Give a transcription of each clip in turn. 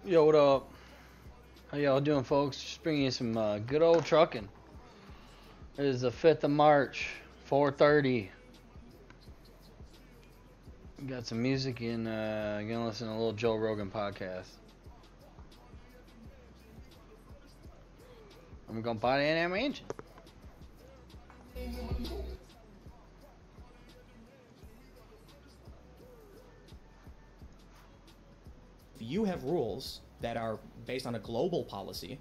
Yo, what up? How y'all doing, folks? Just bringing you some good old trucking. It is the 5th of March, 4:30. Got some music and gonna listen to a little Joe Rogan podcast. I'm gonna buy an mansion. If you have rules that are based on a global policy,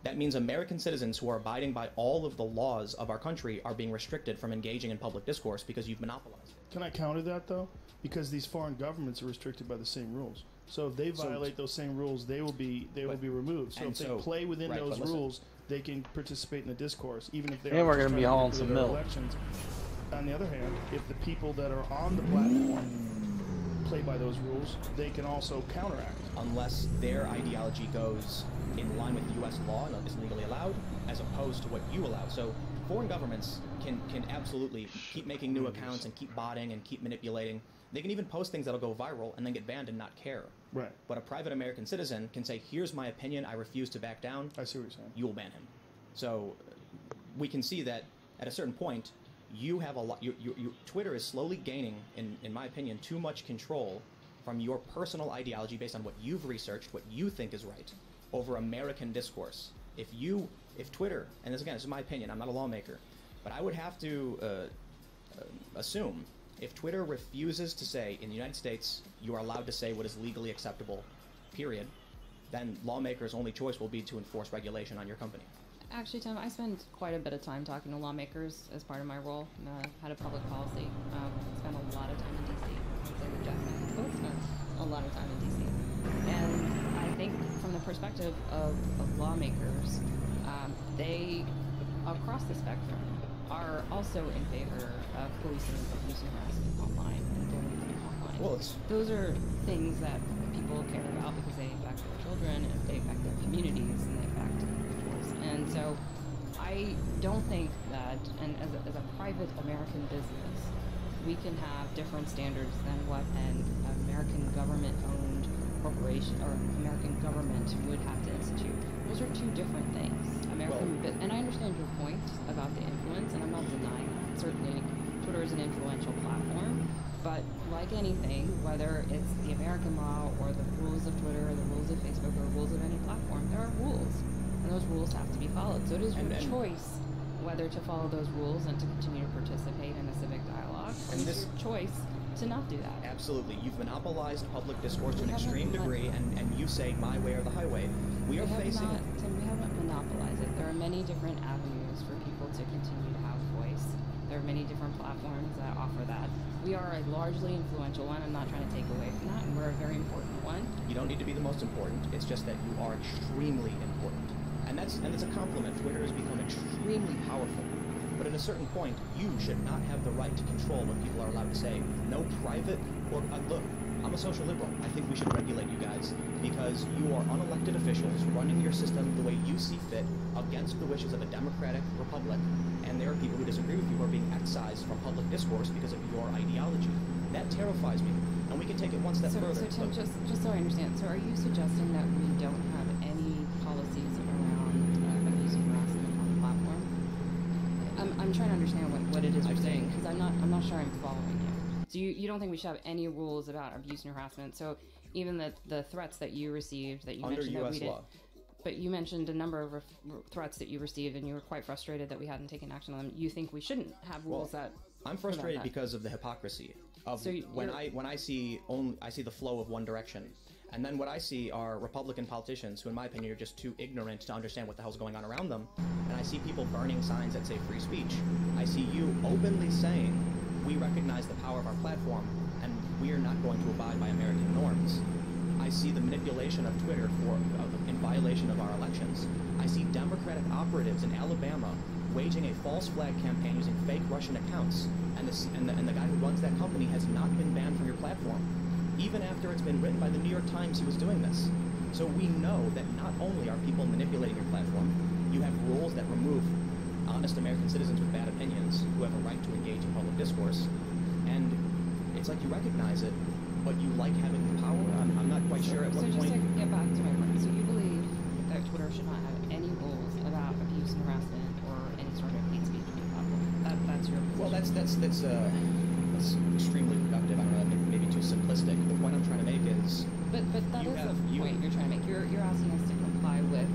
that means American citizens who are abiding by all of the laws of our country are being restricted from engaging in public discourse because you've monopolized it. Can I counter that, though? Because these foreign governments are restricted by the same rules. So if they violate those same rules, they will be removed. So if they play within those rules, they can participate in the discourse, even if they and we're going to be hauling some milk. Elections. On the other hand, if the people that are on the platform play by those rules, they can also counteract. Unless their ideology goes in line with U.S. law and is legally allowed, as opposed to what you allow. So foreign governments can absolutely keep making new accounts and keep botting and keep manipulating. They can even post things that'll go viral and then get banned and not care. Right. But a private American citizen can say, here's my opinion, I refuse to back down. I see what you're saying. You will ban him. So we can see that at a certain point, you have a lot. Twitter is slowly gaining, in my opinion, too much control from your personal ideology based on what you've researched, what you think is right, over American discourse. If Twitter, and this is my opinion, I'm not a lawmaker, but I would have to assume if Twitter refuses to say in the United States you are allowed to say what is legally acceptable, period, then lawmakers' only choice will be to enforce regulation on your company. Actually, Tim, I spend quite a bit of time talking to lawmakers as part of my role, head of public policy. I spend a lot of time in D.C. So Jeff and I both spend a lot of time in D.C. And I think from the perspective of lawmakers, they, across the spectrum, are also in favor of policing abuse and harassment online and bullying online. Well, those are things that people care about because they affect their children, and they affect their communities, and they affect individuals. And so I don't think that, and as a private American business, we can have different standards than what an American government-owned corporation or American government would have to institute. Those are two different things. And I understand your point about the influence, and I'm not denying that. Certainly, Twitter is an influential platform, but like anything, whether it's the American law or the rules of Twitter or the rules of Facebook or rules of any platform, there are rules, and those rules have to be followed. So it is your choice whether to follow those rules and to continue to participate in a civic dialogue, or it's your choice to not do that. Absolutely. You've monopolized public discourse to an extreme degree, and you say my way or the highway. We haven't monopolized it. There are many different avenues for people to continue to have voice. There are many different platforms that offer that. We are a largely influential one. I'm not trying to take away from that, and we're a very important one. You don't need to be the most important. It's just that you are extremely important. And it's a compliment. Twitter has become extremely powerful. But at a certain point, you should not have the right to control what people are allowed to say. No private, or look, I'm a social liberal. I think we should regulate you guys because you are unelected officials running your system the way you see fit against the wishes of a democratic republic. And there are people who disagree with you who are being excised from public discourse because of your ideology. That terrifies me. And we can take it one step further. So Tim, just so I understand, so are you suggesting that we don't have any policies around abuse and harassment on the platform? I'm trying to understand what it is you're saying, because I'm not sure I'm following you. So you don't think we should have any rules about abuse and harassment? So even the threats that you received, that you mentioned that we didn't, but you mentioned a number of threats that you received, and you were quite frustrated that we hadn't taken action on them. You think we shouldn't have rules that? I'm frustrated because of the hypocrisy of when I see the flow of one direction. And then what I see are Republican politicians who, in my opinion, are just too ignorant to understand what the hell's going on around them. And I see people burning signs that say free speech. I see you openly saying, we recognize the power of our platform, and we are not going to abide by American norms. I see the manipulation of Twitter in violation of our elections. I see Democratic operatives in Alabama waging a false flag campaign using fake Russian accounts, and the guy who runs that company has not been banned from your platform. Even after it's been written by the New York Times he was doing this. So we know that not only are people manipulating your platform, you have rules that remove honest American citizens with bad opinions who have a right to engage in public discourse, and it's like you recognize it, but you like having the power. I'm not quite sure at what point... So just to get back to my point, so you believe that Twitter should not have any rules about abuse and harassment or any sort of hate speech being platform. That's your position. Well, that's extremely reductive. I don't know, maybe too simplistic. The point I'm trying to make is... But that is the point you're trying to make. You're asking us to comply with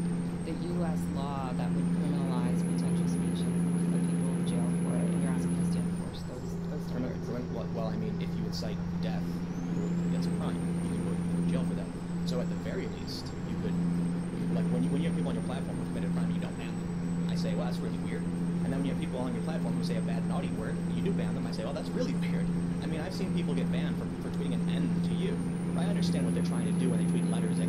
the U.S. law that would criminalize potential speech and put people in jail for it, and you're asking us to enforce those standards. Well, I mean, if you incite death, that's a crime. You can go to jail for that. So at the very least, you could, like, when you have people on your platform who committed a crime, you don't ban them. I say, well, that's really weird. And then when you have people on your platform who say a bad, naughty word, you do ban them. I say, well, that's really weird. I mean, I've seen people get banned for tweeting an N to you. I understand what they're trying to do when they tweet letters,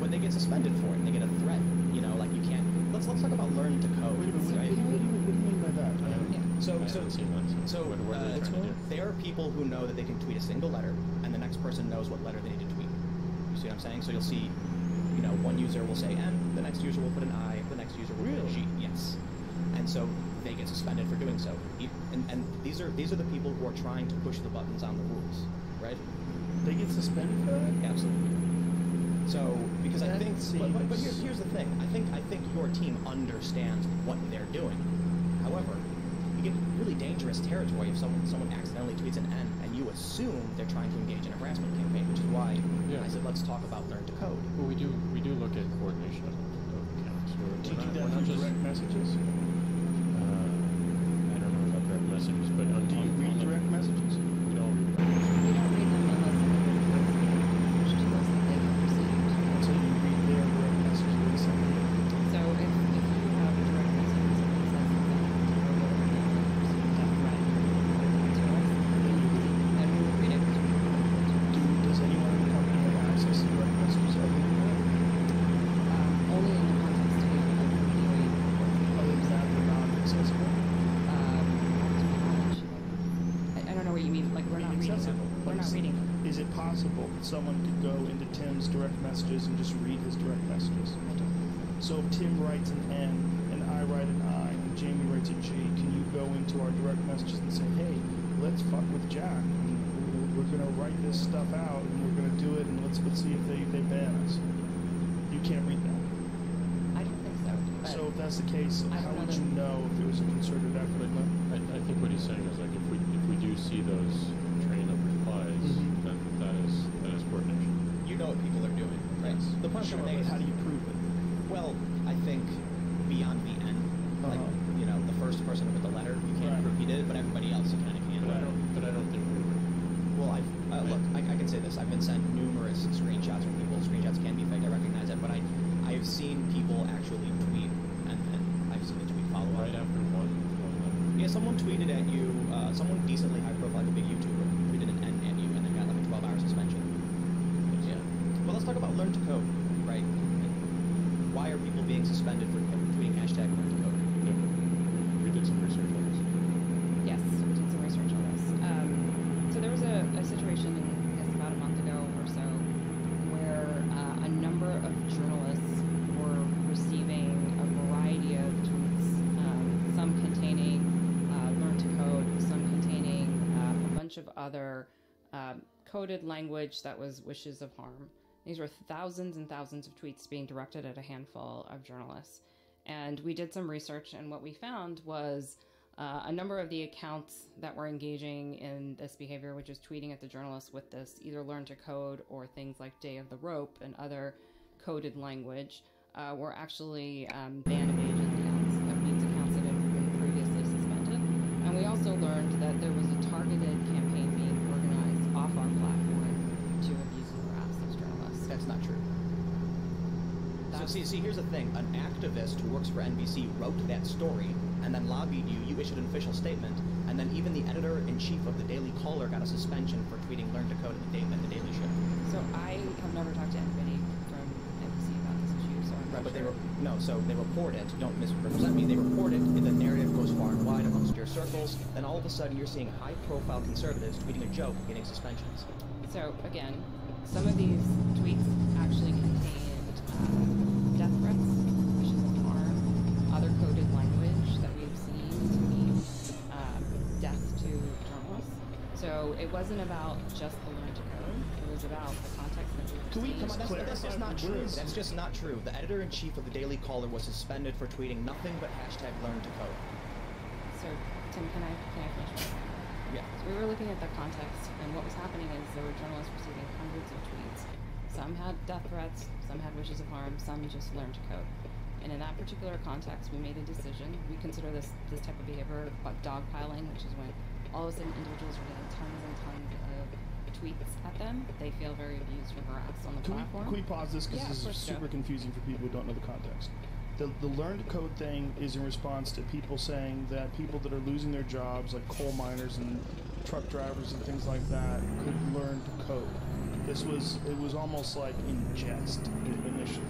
but they get suspended for it, and they get a threat. You know, like you can't. Let's talk about learn to code. Wait a minute, right? what do you mean by that? There are people who know that they can tweet a single letter, and the next person knows what letter they need to tweet. You see what I'm saying? So you'll see, you know, one user will say N, the next user will put an I, the next user will put a G. Yes. And so they get suspended for doing so. And these are the people who are trying to push the buttons on the rules, right? They get suspended for that? Absolutely. So, because I think, but here's the thing. I think your team understands what they're doing. However, you get really dangerous territory if someone accidentally tweets an N and you assume they're trying to engage in a harassment campaign, which is why I said let's talk about learn to code. Well, we do look at coordination of accounts. Do you do that through direct messages? I don't know about direct messages, but on do you read direct messages? We don't read direct messages. We don't read them unless they're pushed to us that they have received. So you read their direct messages they send you. So if you have a direct message and someone says that received that threat to us, then we would read it. Does anyone in the company have access to direct messages other than that? Only in the context of viewing. Other than that, they're not accessible? I don't know what you mean. Like, we're not reading them. We're not reading them. Is it possible that someone could go into Tim's direct messages and just read his direct messages? So if Tim writes an N, and I write an I, and Jamie writes a G, can you go into our direct messages and say, hey, let's fuck with Jack, and we're going to write this stuff out, and we're going to do it, and let's see if they ban us? You can't read that. I don't think so. So if that's the case, how would you know if there was a concerted effort? I think what he's saying is, like, if we do see those train of replies, then that is coordination. You know what people are doing, right? The point I'm trying to make is, how do you prove it? well, I think beyond the N, like, you know, the first person with the letter, you can't prove he did it, but everybody else you kind of can. But I don't think we would. Well, look, I can say this. I've been sent numerous screenshots from people. Screenshots can be fake, I recognize that, but I've seen people actually tweet, and I've seen the tweet follow up. Right after one letter. Yeah, someone tweeted at you, someone decently high profile, like a big YouTuber, tweeted an N at you, and they got like a 12-hour suspension. Yeah. Well, let's talk about learn to code, right? Why are people being suspended for tweeting hashtag learn to code? Yeah. We did some research on this. Yes, we did some research on this. So there was a situation, I guess about a month ago or so, where a number of journalists were receiving a variety of tweets, some containing learn to code, some containing a bunch of other coded language that was wishes of harm. These were thousands and thousands of tweets being directed at a handful of journalists. And we did some research, and what we found was a number of the accounts that were engaging in this behavior, which is tweeting at the journalists with this either learn to code or things like Day of the Rope and other coded language, were actually ban evasion accounts. That means accounts that had been previously suspended. And we also learned that there was a targeted campaign being organized off our platform to abuse and harass these journalists. That's not true. So see, here's the thing. An activist who works for NBC wrote that story and then lobbied you. You issued an official statement, and then even the editor-in-chief of the Daily Caller got a suspension for tweeting "Learn to Code" at the Daily Show. So I have never talked to anybody from NBC about this issue. So I'm right, but sure. so they report it. Don't misrepresent me. They report it. The narrative goes far and wide amongst your circles. Then all of a sudden, you're seeing high-profile conservatives tweeting a joke, getting suspensions. So again, some of these tweets actually contained death threats, wishes of harm, other coded language that we've seen to mean death to journalists. So it wasn't about just the learn to code. It was about the context that we were seeing. Come on, that's just not true. That's just not true. The editor-in-chief of the Daily Caller was suspended for tweeting nothing but hashtag learn to code. So, Tim, can I finish? Yeah. So we were looking at the context, and what was happening is there were journalists receiving hundreds of tweets. Some had death threats, some had wishes of harm, some just learned to code. And in that particular context, we made a decision. We consider this type of behavior dogpiling, which is when all of a sudden individuals are getting tons and tons of tweets at them. They feel very abused or harassed on the platform. Can we pause this because this is super confusing for people who don't know the context. The learn to code thing is in response to people saying that people that are losing their jobs, like coal miners and truck drivers and things like that, could learn to code. It was almost like in jest initially.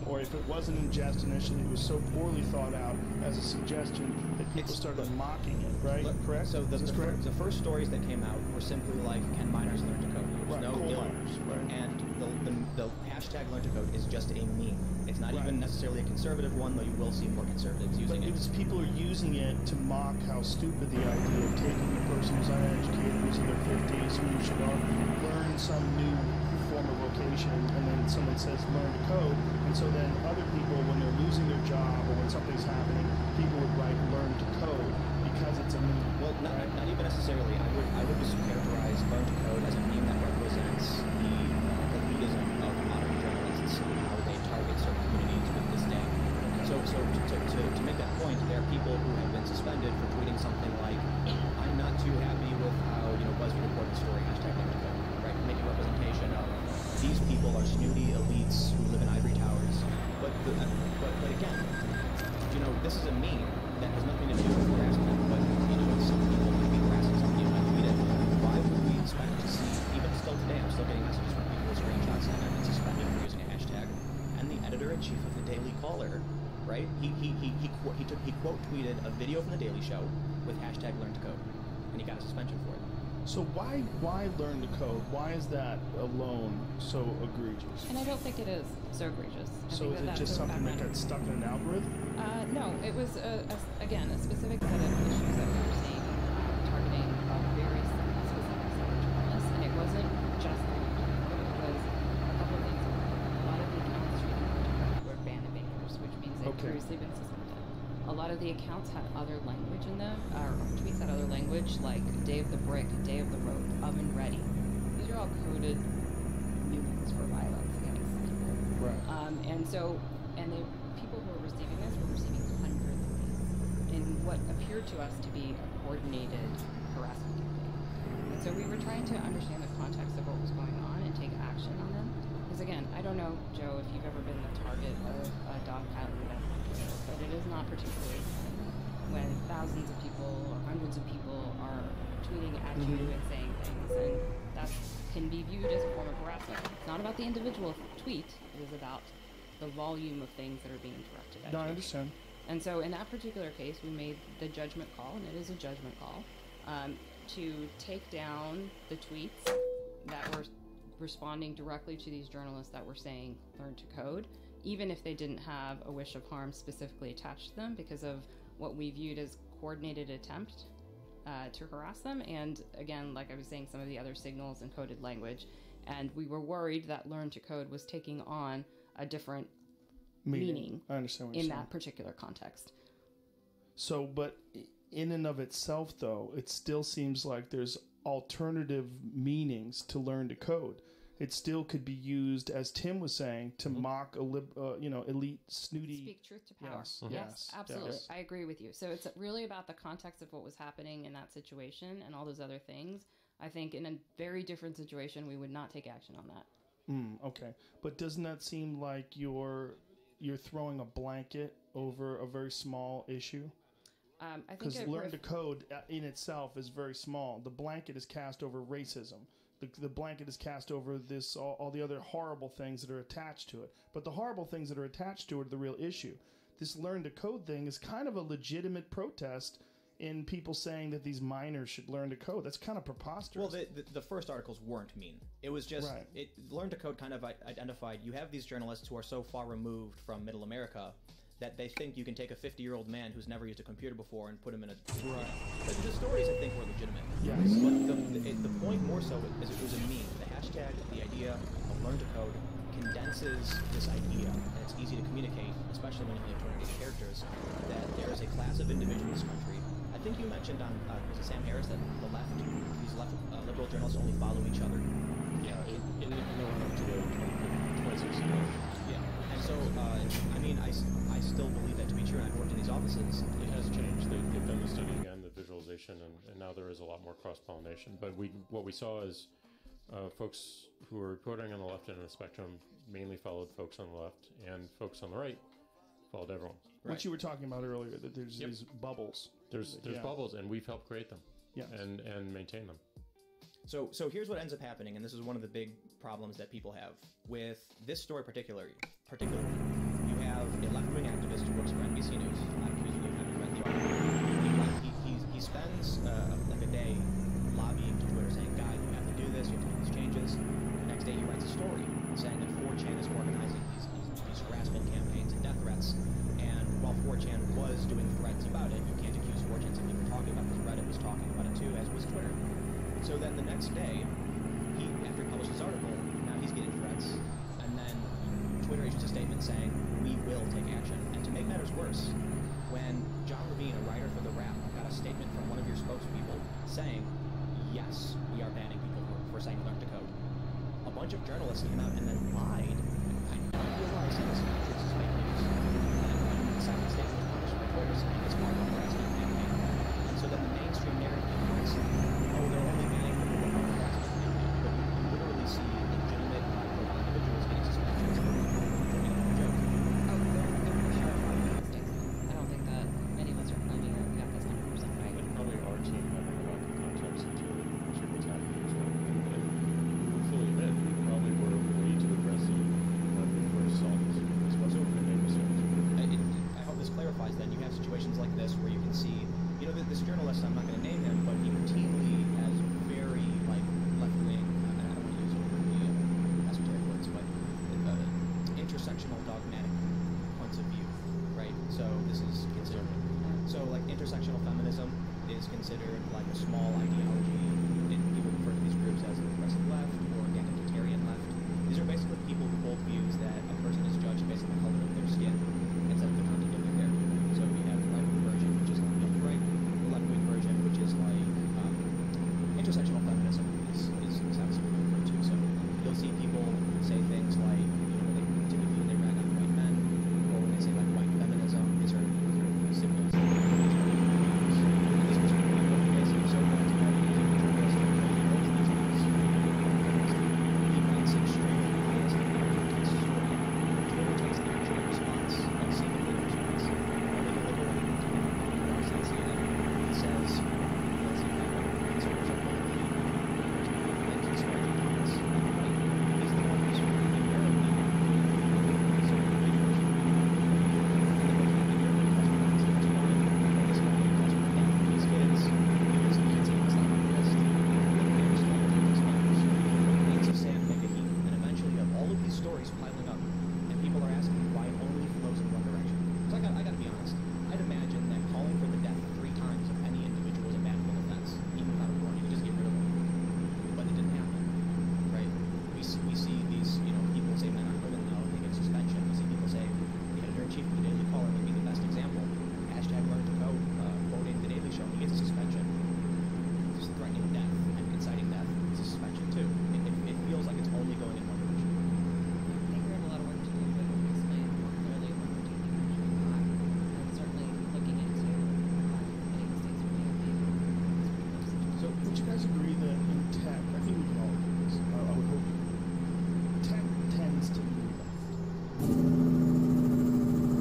Or if it wasn't in jest initially, it was so poorly thought out as a suggestion that people started mocking it, right? Correct? So the first stories that came out were simply like, can miners learn to code? Right, no coal miners, right. And the hashtag learn to code is just a meme. It's not even necessarily a conservative one, though you will see more conservatives using it. But people are using it to mock how stupid the idea of taking a person who's uneducated, who's in their 50s, who should learn some new form of vocation, and then someone says learn to code, and so then other people, when they're losing their job or when something's happening, people would write learn to code because it's a meme. Well, not even necessarily. I would just characterize learn to code as a meme that represents the elitism of modern journalists and how they target certain communities with this day. So to make that point, there are people who have been suspended for tweeting something like, "I'm not too happy with how BuzzFeed reported the story hashtag learn to code," right? Make a representation of these people are snooty elites who live in ivory towers. But again, this is a meme that has nothing to do with harassment, but some people might be harassing somebody who might tweet it. Why would we expect to see, even still today, I'm still getting messages from people with screenshots saying I've been suspended for using a hashtag, and the editor-in-chief of the Daily Caller, right? He quote tweeted a video from the Daily Show with hashtag learn to code, and he got a suspension for it. So why learn to code? Why is that alone so egregious? And I don't think it is so egregious. So is it just something that got stuck in an algorithm? No, it was, again, a specific set of issues that we were seeing targeting a very specific set of journalists, and it wasn't just the code, it was a couple of things. A lot of the accounts were ban evaders, which means they've previously been suspended. A lot of the accounts had other language in them, or tweets had other language, like day of the brick, day of the rope, oven ready. These are all coded meanings for violence against people. Right. And the people who were receiving this were receiving hundreds of these in what appeared to us to be a coordinated harassment campaign. And so we were trying to understand the context of what was going on and take action on them. Because again, I don't know, Joe, if you've ever been the target of a dogpiling event, but it is not particularly fun when thousands of people or hundreds of people are tweeting at you and saying things, and that can be viewed as a form of harassment. It's not about the individual tweet, it is about the volume of things that are being directed at you. No, I understand. And so in that particular case, we made the judgment call, and it is a judgment call, to take down the tweets that were responding directly to these journalists that were saying learn to code, even if they didn't have a wish of harm specifically attached to them because of what we viewed as coordinated attempt to harass them. And again, like I was saying, some of the other signals and coded language. And we were worried that learn to code was taking on a different meaning I understand what you're in saying. that particular context. So, but in and of itself, though, it still seems like there's alternative meanings to learn to code. It still could be used, as Tim was saying, to mock elite, snooty. Speak truth to power. Yes, absolutely. Yes. I agree with you. So it's really about the context of what was happening in that situation and all those other things. I think in a very different situation, we would not take action on that. Okay, but doesn't that seem like you're throwing a blanket over a very small issue? Because learn to code in itself is very small. The blanket is cast over racism. The blanket is cast over this all the other horrible things that are attached to it. But the horrible things that are attached to it are the real issue. This learn to code thing is kind of a legitimate protest in people saying that these minors should learn to code. That's kind of preposterous. Well, the first articles weren't mean. It was just Learn to Code kind of identified you have these journalists who are so far removed from Middle America that they think you can take a 50-year-old man who's never used a computer before and put him in a... Right. But the stories, I think, were legitimate. Yes. But the point more so is it was a meme. The hashtag, the idea of Learn to Code condenses this idea, and it's easy to communicate, especially when you only have 280 characters, that there is a class of individuals in this country. I think you mentioned on, was it Sam Harris, that the left, these liberal journalists only follow each other? Yeah, in the run-up to the 2016 Yeah, and so, I mean, I still believe that to be true, and I've worked in these offices. It has changed. They've done the study again, the visualization, and now there is a lot more cross-pollination. But what we saw is folks who were reporting on the left end of the spectrum mainly followed folks on the left, and folks on the right followed everyone. Right. What you were talking about earlier, that there's these bubbles. There's bubbles, and we've helped create them and maintain them. So here's what ends up happening, and this is one of the big problems that people have with this story particularly. You have a left-wing activist who works for NBC News. I'm accusing you of having read the article. He spends like a day lobbying to Twitter saying, "Guy, you have to do this. You have to make these changes." The next day, he writes a story saying that 4chan is organizing these harassment campaigns and death threats. And while 4chan was doing threads about it, you can't accuse 4chan simply for talking about it, because Reddit was talking about it too, as was Twitter. So then the next day, after he published his article, now he's getting threats, and then Twitter issues a statement saying, "We will take action." And to make matters worse, when John Levine, a writer for The Wrap, got a statement from one of your spokespeople saying, "Yes, we are banning people for saying Learn to Code," a bunch of journalists came out and then lied. I don't realize that this is fake news. And the second statement was published by Twitter saying it's part of a harassment campaign. And so then the mainstream narrative was, oh, they're only banning people for harassment campaign. But you literally see legitimate individuals getting suspensions for joining a joke. Oh, there for sure are mistakes. I don't think that any of us are claiming that we got this 100% right. And probably our team having a lack of context into what's happening as well. And we will fully admit, we probably were way too aggressive when we first saw this. Especially when we made mistakes. I hope this clarifies then. You have situations like this where you can see, you know, this journalist, I'm not going to name him, but he routinely has very, like, left-wing, I don't want to use overly esoteric words, but intersectional dogmatic points of view, right? So this is considered, so like intersectional feminism is considered like a small ideology. People refer to these groups as the progressive left or egalitarian left. These are basically people who hold views that a person is judged based on the color of their skin instead of the content of their hair. So we have the right-wing version, which is like the right, the left-wing version, which is like intersectional feminism is how it's referred to. So you'll see people say things like, you know, typically when they rag on white men, or when they say like white feminism, these are signals. These are basically so much about he writes extremely biased and context story. Twitter takes action in response, and seemingly in response. He says, let's see, consumers are going to be and he's spreading comments. He's the one who's inherently stories piling up, and people are asking why it only flows in one direction. So I gotta be honest. I'd imagine that calling for the death 3 times of any individual is a bannable offense, even without a warning. You just get rid of them. But it didn't happen, right? We see these, you know, people say men aren't women now, they get suspension. We see people say the editor-in-chief of the Daily Caller would be the best example. Hashtag Learn to Code, quoting the Daily Show, he gets a suspension. Just threatening death and inciting death is a suspension too. It feels like it's only going in one direction. I think we have a lot of work to do to explain more clearly what we're doing and certainly looking into any mistakes we may have made. So would you guys agree that in tech, I think we can all agree this, I would hope, tech tends to be left.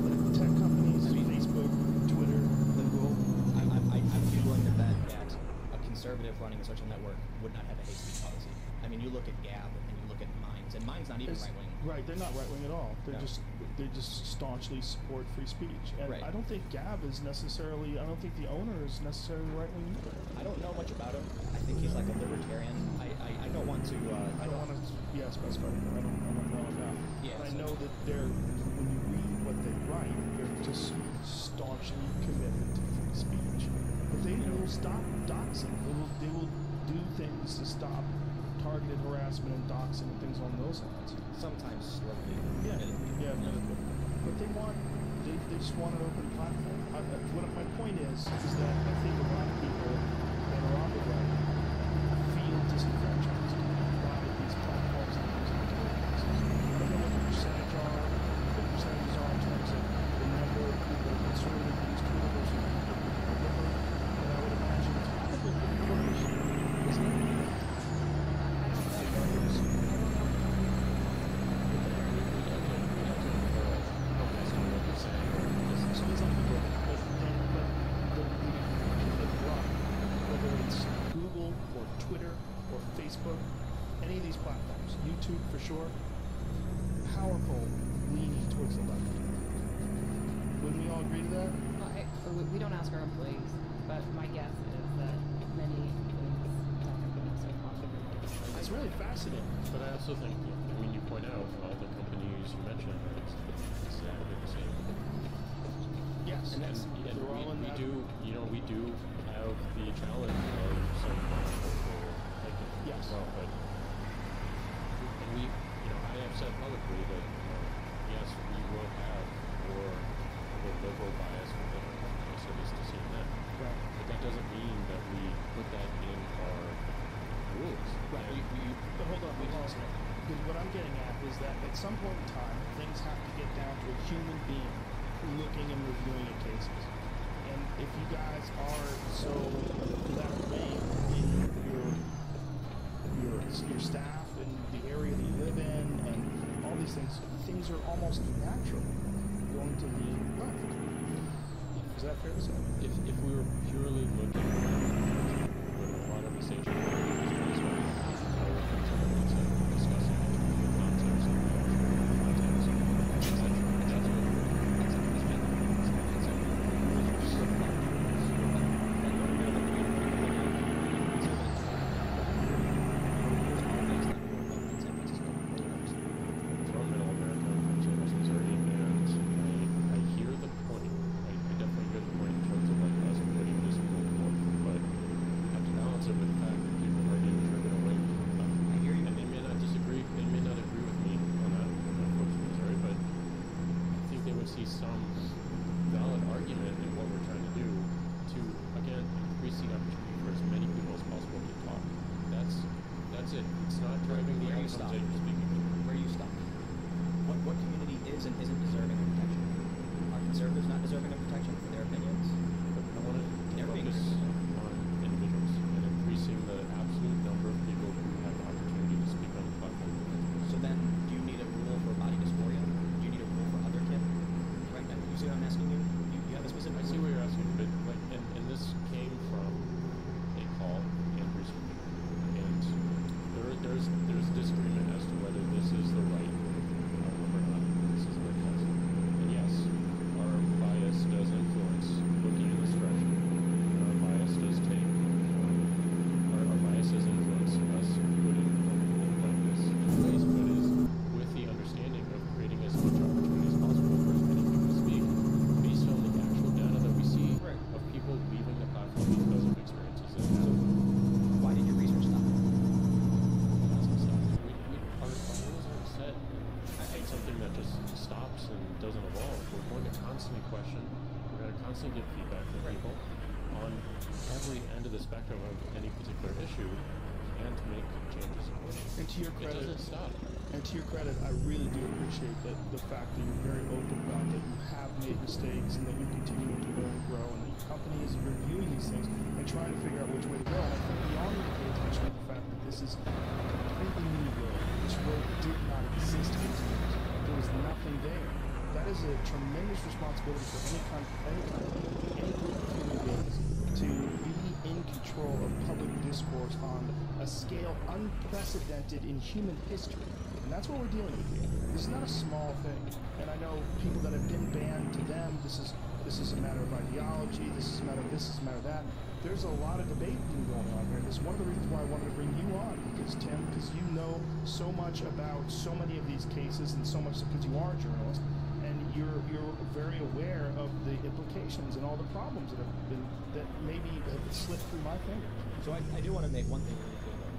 Like tech companies, Facebook, Twitter, Google. I'd be willing to bet that a conservative running a social network would not have a hate speech policy. I mean, you look at Gab and you look at Minds, and Minds not even right-wing. Right, they're not right-wing at all. They're just they just staunchly support free speech. And Right. I don't think Gab is necessarily. I don't think the owner is necessarily right wing either. I don't know much about him. I think he's like a libertarian. I don't want to. I don't want to specify. I don't know enough. Yeah, but I so- know that they're when you read what they write, they're just staunchly committed to free speech. But they will stop doxing. They will do things to stop targeted harassment and doxing and things along those lines. Sometimes slowly. Admittedly. But they just want an open platform. What my point is that I think a lot of people that are on the right feel disenfranchised by these platforms and these communities. I don't know what the percentages are in terms of the number of people consuming these tools versus people who deliver, but I would imagine it's probably pretty close, isn't it? Facebook, any of these platforms, YouTube for sure, powerful leaning towards the left. Wouldn't we all agree to that? We don't ask our employees, but my guess is that many employees are not so positive. It's really fascinating. But I also think, I mean, you point out all the companies you mentioned are exactly the same. Yes, and they're all in we that. do, you know, we do have the challenge of some political thinking Yes. as well. But and we, you know, I have said publicly that yes, we will have more of a liberal bias within our company, so this to see that. Right. But that doesn't mean that we put that in our rules. Right. And But hold on a second. Because what I'm getting at is that at some point in time, things have to get down to a human being looking and reviewing at cases. And if you guys are so left wing in your staff and the area that you live in and all these things are almost naturally going to lean left. Is that fair to say? if we were purely looking at what a lot of the stage discussing the concepts of from Middle America, from St. Louis, Missouri, and I hear the point. I definitely hear the point in terms of like us putting this rule forth, but we have to balance it with the fact that people are being driven away from the platform. I hear you. And they may not disagree, they may not agree with me on that, folks from Missouri, but I think they would see some valid argument in what we're trying to do to, again, increase the opportunity for as many people as possible to talk. That's it. It's not driving the Where you outcomes stop. that you're speaking to. Where you stop? What community is and isn't deserving of protection? Are conservatives not deserving of protection for their opinions? But I want to They're being focus on individuals and increasing the absolute number of people who have the opportunity to speak on the platform. So then, do you need a rule for body dysphoria? Do you need a rule for other kin? Right? And you see what I'm asking you? You have a specific. I see what you're asking, but like, and this came from a call and research, and there's disagreement as to whether this is the right outcome or not. This is the right policy. And yes, our bias does influence looking in this direction. And our bias does take. Our bias does influence us putting like this in place, but is with the understanding of creating as much opportunity as possible for as many people to speak, based on the actual data that we see Right. of people leaving the platform because of experiences that they have. Why did your research stop? Our rules aren't set. I think something that just stops and doesn't evolve. We're going to constantly question. We're going to constantly get feedback from people on every end of the spectrum of any particular issue, and to make changes accordingly. And to your It credit, doesn't stop. And to your credit, I really do appreciate that the fact that you're very open about that you have made mistakes and that you're continuing to learn and grow, and that your company is reviewing these things and trying to figure out which way to go. And I think we all need to pay attention to the fact that this is a completely new road. This road did not exist 8 years. There was nothing there. That is a tremendous responsibility for any group of human beings to be in control of public discourse on a scale unprecedented in human history. And that's what we're dealing with here. This is not a small thing. And I know people that have been banned, to them, this is a matter of ideology, this is a matter of this, this is a matter of that. There's a lot of debate going on here. And this is one of the reasons why I wanted to bring you on, because Tim, because you know so much about so many of these cases, and so much because you are a journalist, and you're very aware of the implications and all the problems that maybe have slipped through my fingers. So I do want to make one thing really clear, though.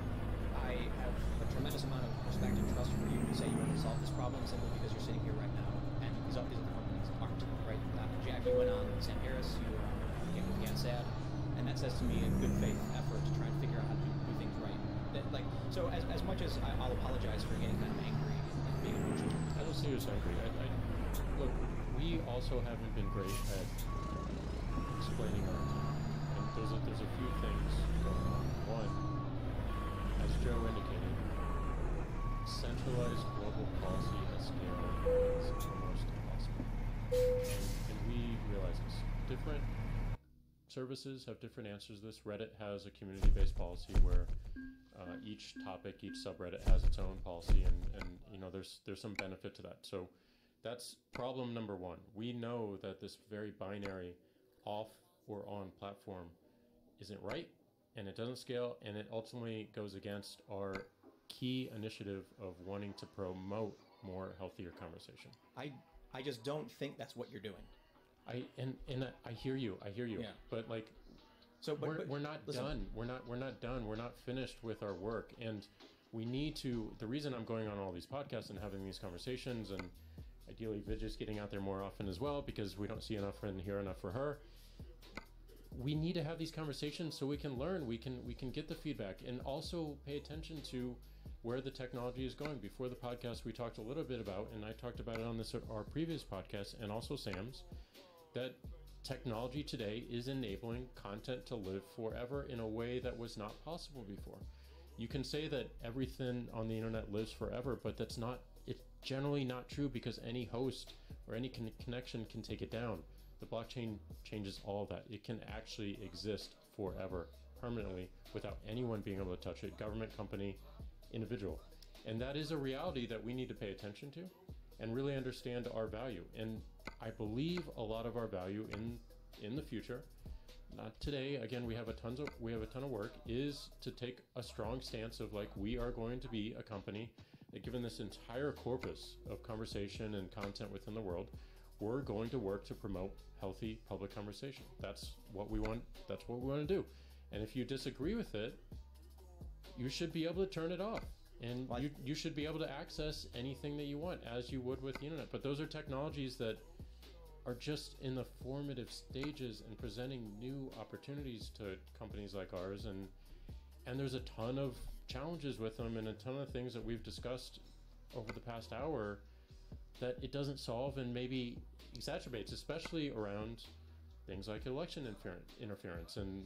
I have a tremendous amount of respect and trust for you to say you want to solve this problem simply because you're sitting here right now, and these other companies aren't, right? Jack, you went on Sam Harris, you came with GANSAD, and that says to me a good faith effort to try and figure out how to do things right. So as much as I'll apologize for getting kind of angry and being emotional. I don't see you as angry. Look, we also haven't been great at explaining our team. And there's a few things going on. One, as Joe indicated, centralized global policy at scale is almost impossible. And we realize this. Different services have different answers to this. Reddit has a community-based policy where each topic, each subreddit has its own policy, and you know there's some benefit to that. So that's problem number one. We know that this very binary off or on platform isn't right, and it doesn't scale, and it ultimately goes against our key initiative of wanting to promote more healthier conversation. I just don't think that's what you're doing. I hear you. Yeah. But like, so we're not done. We're not done. We're not finished with our work, and we need to. The reason I'm going on all these podcasts and having these conversations, and ideally Vidya's getting out there more often as well, because we don't see enough and hear enough for her. We need to have these conversations so we can learn. We can get the feedback, and also pay attention to where the technology is going. Before the podcast, we talked a little bit about, and I talked about it on our previous podcast, and also Sam's, that technology today is enabling content to live forever in a way that was not possible before. You can say that everything on the internet lives forever, but it's generally not true, because any host or any connection can take it down. The blockchain changes all of that. It can actually exist forever, permanently, without anyone being able to touch it, government, company, individual. And that is a reality that we need to pay attention to and really understand our value. And I believe a lot of our value in the future, not today, again, we have a ton of work, is to take a strong stance of like, we are going to be a company that, given this entire corpus of conversation and content within the world, we're going to work to promote healthy public conversation. That's what we want. That's what we want to do. And if you disagree with it, you should be able to turn it off. And you should be able to access anything that you want, as you would with the internet. But those are technologies that are just in the formative stages and presenting new opportunities to companies like ours. And there's a ton of challenges with them, and a ton of things that we've discussed over the past hour that it doesn't solve, and maybe exacerbates, especially around things like election interference and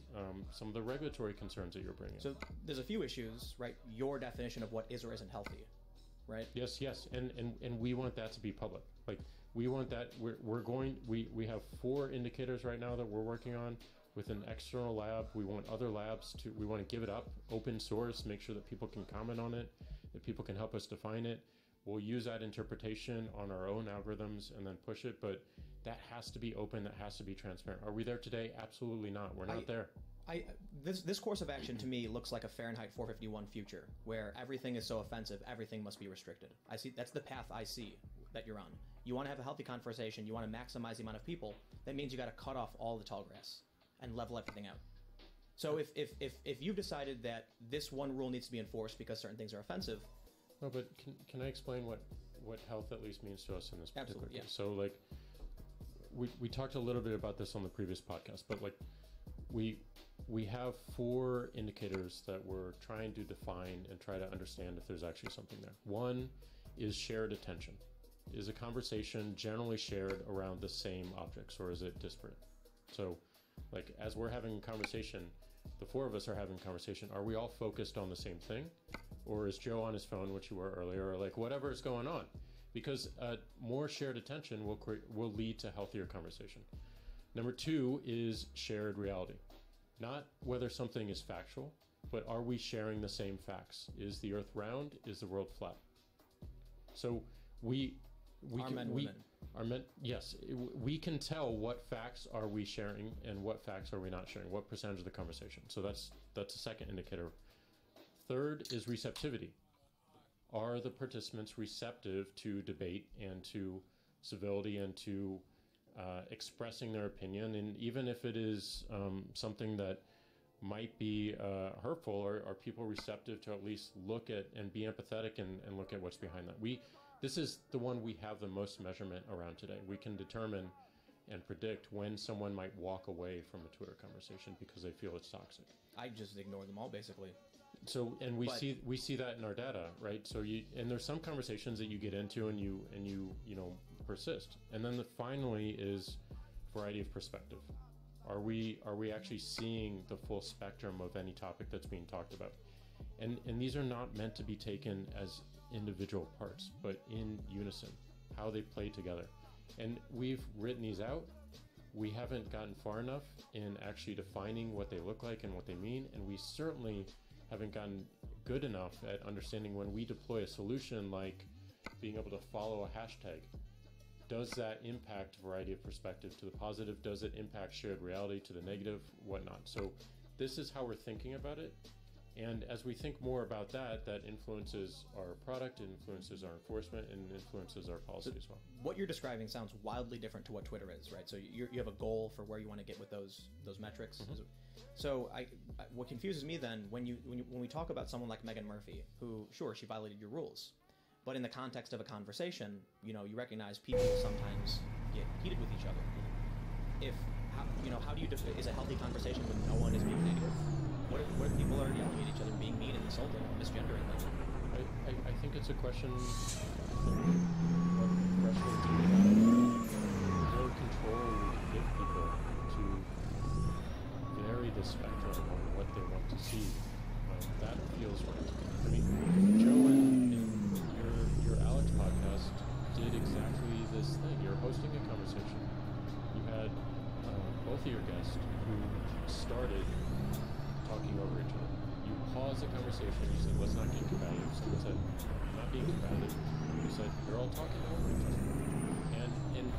some of the regulatory concerns that you're bringing. So there's a few issues, right? Your definition of what is or isn't healthy, right? Yes, and we want that to be public. Like, we want that. We have 4 indicators right now that we're working on with an external lab. We want other labs we want to give it up, open source, make sure that people can comment on it, that people can help us define it. We'll use that interpretation on our own algorithms and then push it, but that has to be open, that has to be transparent. Are we there today? Absolutely not. We're not there. This course of action to me looks like a Fahrenheit 451 future, where everything is so offensive, everything must be restricted. I see that's the path I see that you're on. You want to have a healthy conversation, you want to maximize the amount of people, that means you got to cut off all the tall grass and level everything out. So if you've decided that this one rule needs to be enforced because certain things are offensive. No, but can I explain what health at least means to us in this particular case? Yeah. So like, we talked a little bit about this on the previous podcast, but like, we have 4 indicators that we're trying to define and try to understand if there's actually something there. One is shared attention. Is a conversation generally shared around the same objects, or is it disparate? So like, as we're having a conversation, the 4 of us are having a conversation, are we all focused on the same thing? Or is Joe on his phone, which you were earlier, or like whatever is going on? Because more shared attention will lead to healthier conversation. Number 2 is shared reality. Not whether something is factual, but are we sharing the same facts? Is the earth round? Is the world flat? So we yes, we can tell what facts are we sharing and what facts are we not sharing, what percentage of the conversation. So that's a second indicator. Third is receptivity. Are the participants receptive to debate and to civility and to expressing their opinion? And even if it is something that might be hurtful, are people receptive to at least look at and be empathetic and look at what's behind that? This is the one we have the most measurement around today. We can determine and predict when someone might walk away from a Twitter conversation because they feel it's toxic. I just ignore them all, basically. So, and we see that in our data, right? So and there's some conversations that you get into and you persist. And then finally is variety of perspective. Are we actually seeing the full spectrum of any topic that's being talked about? And these are not meant to be taken as individual parts, but in unison, how they play together. And we've written these out. We haven't gotten far enough in actually defining what they look like and what they mean, and we certainly haven't gotten good enough at understanding when we deploy a solution like being able to follow a hashtag. Does that impact variety of perspective to the positive? Does it impact shared reality to the negative? Whatnot. So this is how we're thinking about it. And as we think more about that, that influences our product, influences our enforcement, and influences our policy as well. What you're describing sounds wildly different to what Twitter is, right? So you have a goal for where you want to get with those metrics. Mm-hmm. So what confuses me then, when we talk about someone like Megan Murphy, who, sure, she violated your rules, but in the context of a conversation, you recognize people sometimes get heated with each other. How do you is a healthy conversation when no one is being negative? What if people are yelling at each other, being mean and insulting, misgendering them? I think it's a question of what threshold do we have, what control we can give people to vary the spectrum on what they want to see. That feels right. I mean, Joe and your Alex podcast did exactly this thing. You're hosting a conversation. You had both of your guests who started talking over each other. You paused the conversation, you said, let's not get combative. Someone said, not being combative. You said, you're all talking over each other. And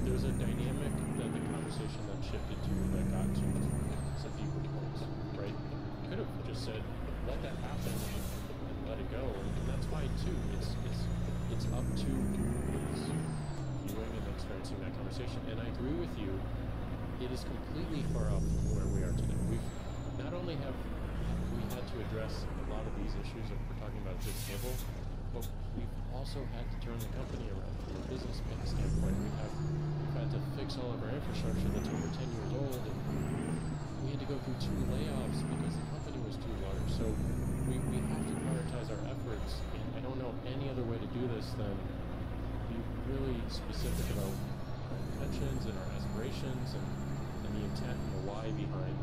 there's a dynamic that the conversation then shifted to that got to some deeper points, right? You could have just said, let that happen and let it go. And that's fine too. It's up to who is viewing and experiencing that conversation. And I agree with you, it is completely far off from where we are today. Not only have we had to address a lot of these issues that we're talking about at this table, but we've also had to turn the company around from a business standpoint. We've had to fix all of our infrastructure that's over 10 years old, and we had to go through 2 layoffs because the company was too large. So we have to prioritize our efforts, and I don't know any other way to do this than be really specific about our intentions and our aspirations and the intent and the why behind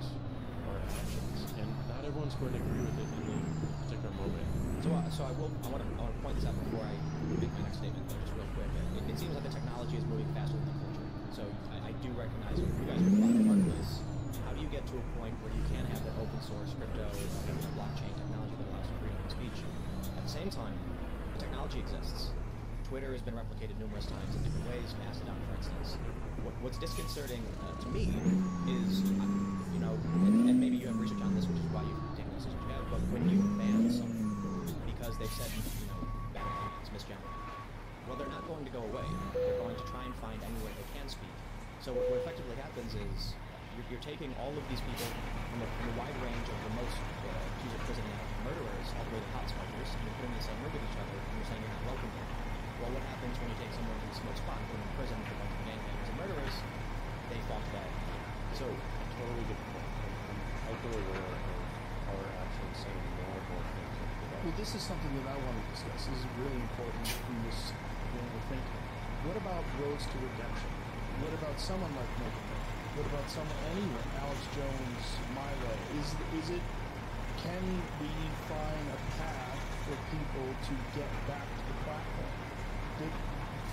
our actions, and not everyone's going to agree with it in the particular moment. So I want to point this out before I make my next statement, though, just real quick. It seems like the technology is moving faster than the culture. So I do recognize you guys are providing Artemis. How do you get to a point where you can have that open source crypto, blockchain technology that allows for freedom of speech? At the same time, the technology exists. Twitter has been replicated numerous times in different ways. Mastodon, for instance. What's disconcerting to me is, and maybe you have research on this, which is why you've taken the decision you have, but when you ban someone because they've said, bad opinions, misgendering, well, they're not going to go away. They're going to try and find any way they can speak. So what effectively happens is you're taking all of these people from a wide range of the most prison murderers all the way to pot smokers, and you're putting them in the same room with each other, and you're saying you're not welcome here. Well, what happens when you take someone who smokes pot and put them in prison with a bunch of gangbangers and murderers? They fall to that. So, totally good point. I'm hyper aware of our actions saying more and more things. Well, this is something that I want to discuss. This is really important in this when we're thinking. What about roads to redemption? What about someone like Megan? What about anyone? Alex Jones, Milo? Can we find a path for people to get back to the platform?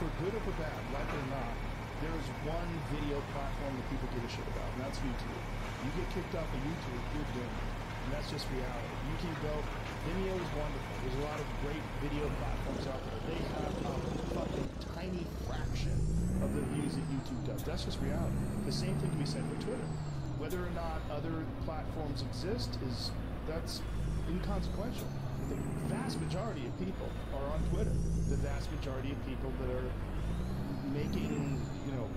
For good or for bad, like or not, there is one video platform that people give a shit about, and that's YouTube. You get kicked off of YouTube, you're doomed. and that's just reality. You can go, Vimeo is wonderful. There's a lot of great video platforms out there. They have a fucking tiny fraction of the views that YouTube does. That's just reality. The same thing can be said for Twitter. Whether or not other platforms exist that's inconsequential. The vast majority of people are on Twitter. The vast majority of people that are making,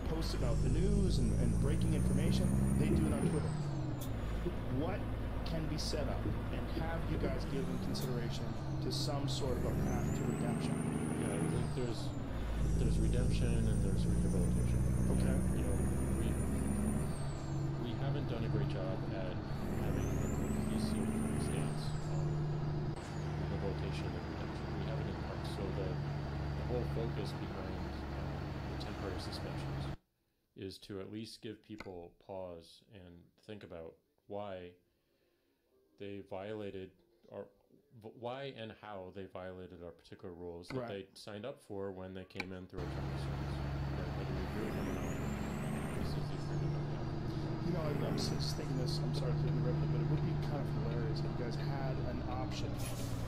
posts about the news and breaking information, they do it on Twitter. What can be set up, and have you guys given consideration to some sort of a path to redemption? Yeah, I think there's redemption and there's rehabilitation. Okay. We haven't done a great job at having a cohesive stance on rehabilitation and redemption. We haven't in part. So the whole focus behind the temporary suspensions is to at least give people pause and think about why they violated why and how they violated our particular rules that they signed up for when they came in through our terms of service. Whether we agree with them or not, this is the agreement that we have. I'm just thinking this, I'm sorry to interrupt you, but it would be kind of hilarious if you guys had an option,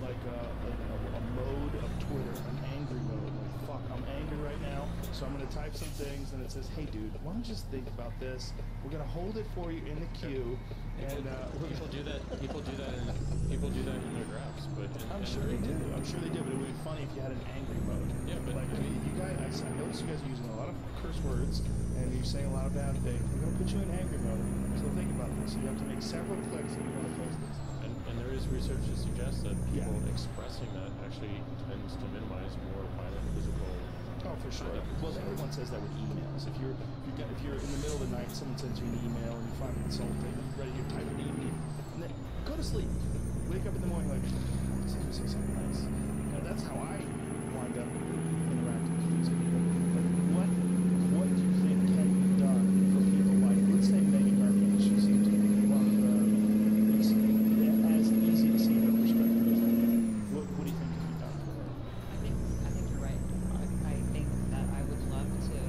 like a mode of Twitter, an angry mode, like, fuck, I'm angry right now, so I'm going to type some things, and it says, hey dude, why don't you just think about this, we're going to hold it for you in the queue, and people do that in their drafts, but I'm sure they do, but it would be funny if you had an angry mode. Yeah, but like, you guys, I notice you guys are using a lot of curse words, and you're saying a lot of bad things. We're going to put you in angry mode, so think about this. You have to make several clicks if you want to post this. And there is research to suggest that people expressing that actually tends to minimize more violent physical. Oh, for sure. Well, everyone says that with emails. If you're in the middle of the night, someone sends you an email and you find it insulting, you're ready to type an email, and then go to sleep. Wake up in the morning like, let's say something nice. That's how I wind up interacting with these people. Like, what do you think can be done for people like, let's say Megan Murphy? She seems to be one of the, it's as easy to see her perspective as anything. What do you think can be done for her? I think you're right. I think that I would love to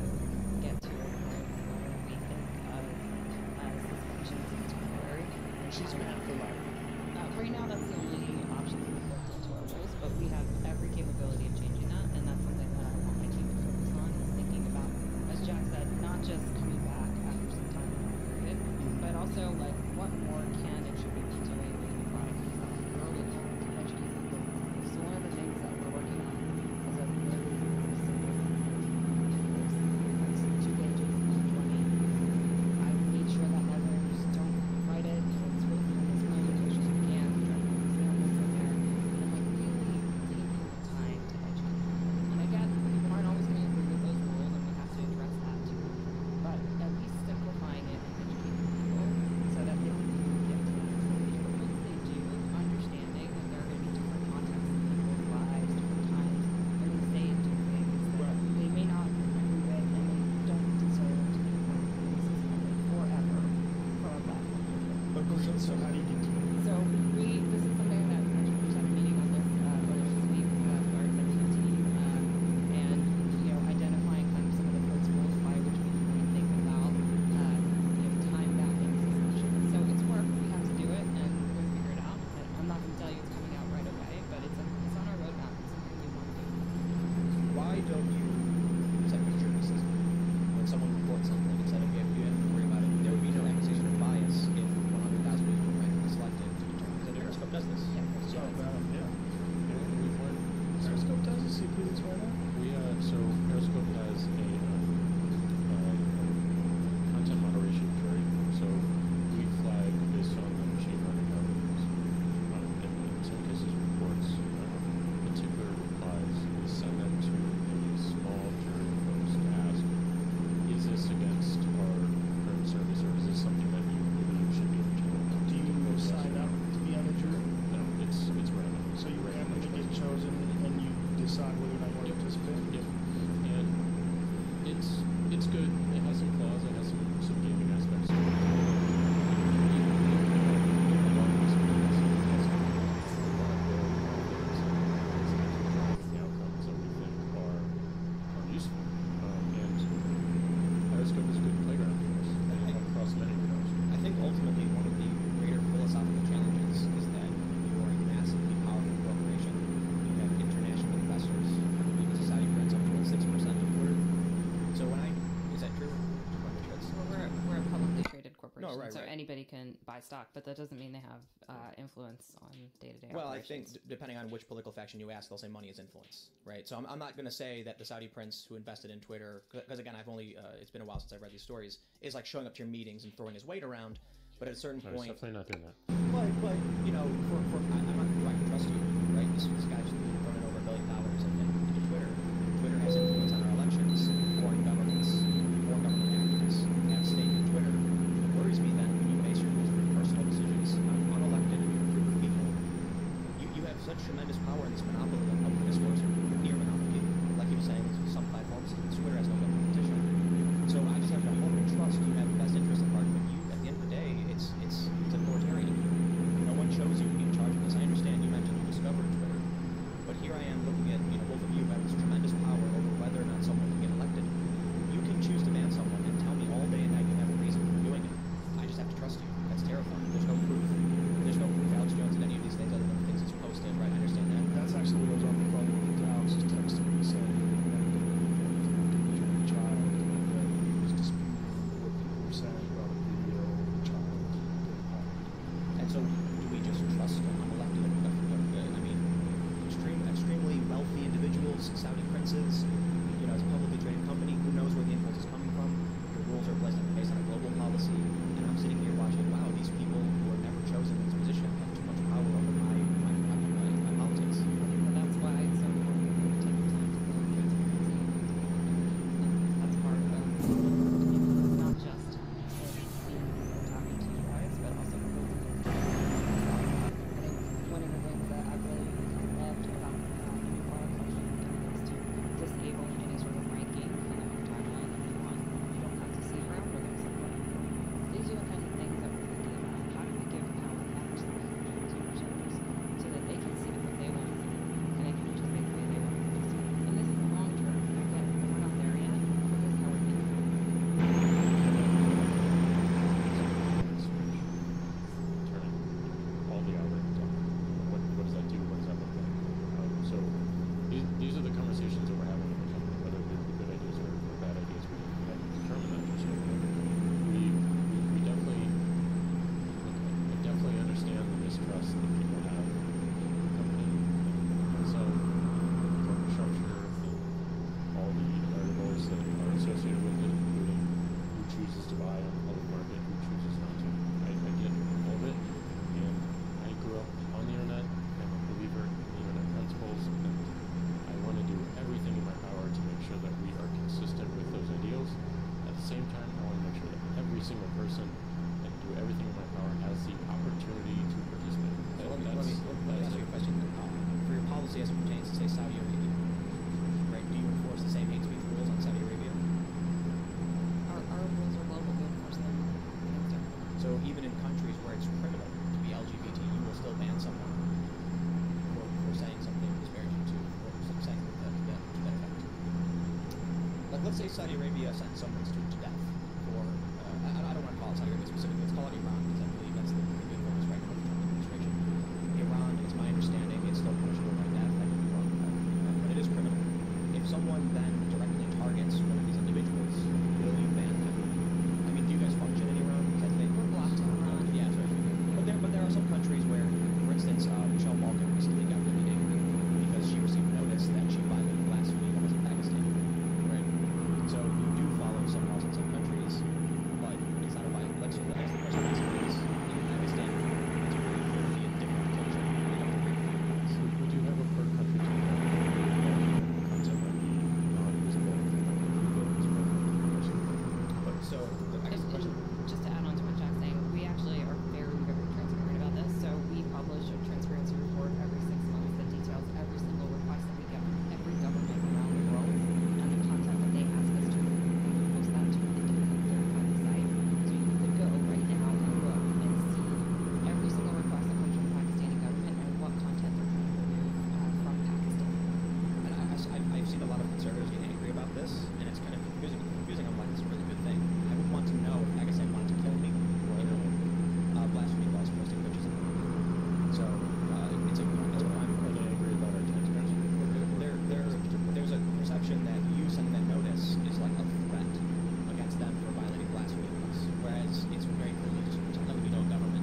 get to a point where we think of suspensions as temporary. And she's mad for life. Right now, that's the only option that we've built into our rules, but we have every capability of changing that, and that's something that I want my team to focus on, is thinking about, as Jack said, not just coming back after some time period, but also, like, what more can and should we be doing with the product itself early on to educate people. So one of the things that we're working on is a very simple course. It's 2 pages, 20. I made sure that others don't write it, it's written in as many pictures as we can, examples in there, and like really taking the time to educate people. And again, people aren't always going to agree with those rules, and we have to address that too. But at least simplifying it and educating people so that they can get to that stage. But once they do, understanding that there are going to be different contexts in people's lives, different times, they're going to say and do things that they may not agree with, and they don't deserve to be suspended forever from a platform. So how do you get to it? So this is something that actually we just had a meeting on this earlier this week with our executive team, and identifying kind of some of the principles by which we can think about time backing suspension. So it's work, we have to do it, and we're going to figure it out. I'm not going to tell you it's coming out right away, but it's on our roadmap. It's something we want to do. Why don't you set a jury system? When someone reports something, instead of you have to worry about it, there would be no accusation of bias if 100,000 people read buy stock, but that doesn't mean they have influence on day-to-day Well, operations. I think depending on which political faction you ask, they'll say money is influence, right? So I'm not going to say that the Saudi prince who invested in Twitter, because again, I've only it's been a while since I've read these stories, is like showing up to your meetings and throwing his weight around. But at a certain point, definitely not doing that. But you know, I'm not trying to trust you, right? This guy's throwing over $1 billion, I think, into Twitter. Twitter has influence on our elections. Foreign governments, foreign government actors have stake in Twitter. It worries me that when you base your personal decisions on unelected group of people, you have such tremendous power in this monopoly of public discourse, near monopoly. Like you were saying, some platforms, Twitter has no competition. So I just have to hope and trust you have the best interest at heart. But you, at the end of the day, it's authoritarian. No one chose you to be in charge of this. I understand you mentioned you discovered Twitter, but here I am looking at, both of you have this tremendous power over whether or not someone can get elected. You can choose to ban someone and tell me all day and night you have a reason for doing it. I just have to trust you. That's terrifying. There's no proof. There's no proof Alex Jones did any of these things other than things he's posted, right? I understand that. That's actually what I was on the phone with Alex just texted me saying a child that was disputing what people were saying about a video of the child getting harmed. And so do we just trust unelected, extremely wealthy individuals, Saudi princes, as a publicly traded company, who knows where the influence is coming from? The rules are based on a global policy, and I'm sitting here watching, wow, these people who were never chosen in this position have too much power over my politics. But that's why it's so important to take the time to build transparency. That's part of not just talking to you guys, but also building. I think one of the things that I really loved about the new product is to disable any sort of ranking in our timeline of anyone. You don't have to see your algorithms anymore. These are the kinds of things that we're thinking about. How do we give power back to the consumers so that they can see what they want to see and they can participate the way they want to participate? And this is the long term. I get it. We're not there yet, but this is how we're thinking. Turning all the algorithms on. What does that do? What does that look like? So these are the conversations that we're having in the company, whether they're good ideas or bad ideas. We have to determine that. So we definitely understand the mistrust that people have in the company. And so corporate structure and all the variables that are associated with it, including who chooses to buy on the public market, who chooses not to. I get all of it, and I grew up on the internet. I'm a believer in the internet principles, and I want to do everything in my power to make sure that we are consistent with those ideals. At the same time, I want to make sure that every single person and do everything in my power has the opportunity to participate. So let me ask you a question. For your policy as it pertains to, say, Saudi Arabia, right? Do you enforce the same hate speech rules on Saudi Arabia? Our rules are global. We enforce them against everyone. So even in countries where it's criminal to be LGBT, you will still ban someone for saying something disparaging to, or saying to that effect. Like, let's say Saudi Arabia sent someone to death for, I don't want to call it Saudi Arabia specifically, let's call it Iran, because I believe that's the good focus right now of the Trump administration. Iran, it's my understanding, it's still punishable by death, I could be wrong, but it is criminal. If someone then directly targets one of these individuals, will you ban them? I mean, do you guys function in Iran? Because I think We're blocked in Iran. yeah, that's right. But there are some countries where, for instance, Michelle Malkin recently got really angry because she received notice that she violated blasphemy laws in Pakistan. Right? So you do follow some laws in some countries, but it's not a violation. Like, so I guess the question is in Pakistan, it's really clearly a different culture. So we do have a per country concept of non-visible. But so I guess the question. Just to add on to what Jack's saying, we actually are very, very transparent about this. So we publish a transparency report every 6 months that details every single request that we get from every government around the world and the content that they ask us to. We post that to an independent third-party site. So you could go right now and look and see every single request that comes from the Pakistani government and what content they're trying to remove from Pakistan. And I've seen a lot of conservatives get angry about this, and it's kind of confusing. I'm like, it's a really good thing. I would want to know if Pakistan wanted to kill me, or blasphemy laws posting pictures of me. So it's a crime. Are they angry about our transparency? There's a perception that you sending that notice is like a threat against them for violating blasphemy laws, whereas it's very clearly just letting me know government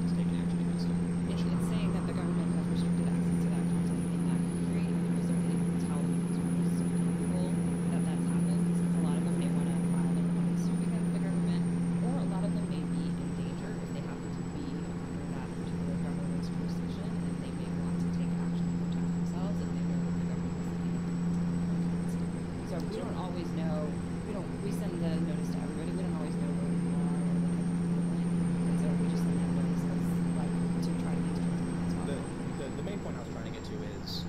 so we don't always know. We send the notice to everybody. We don't always know where we are or what type of people we're in. And so we just send that notice to try to be as transparent as possible. The main point I was trying to get to is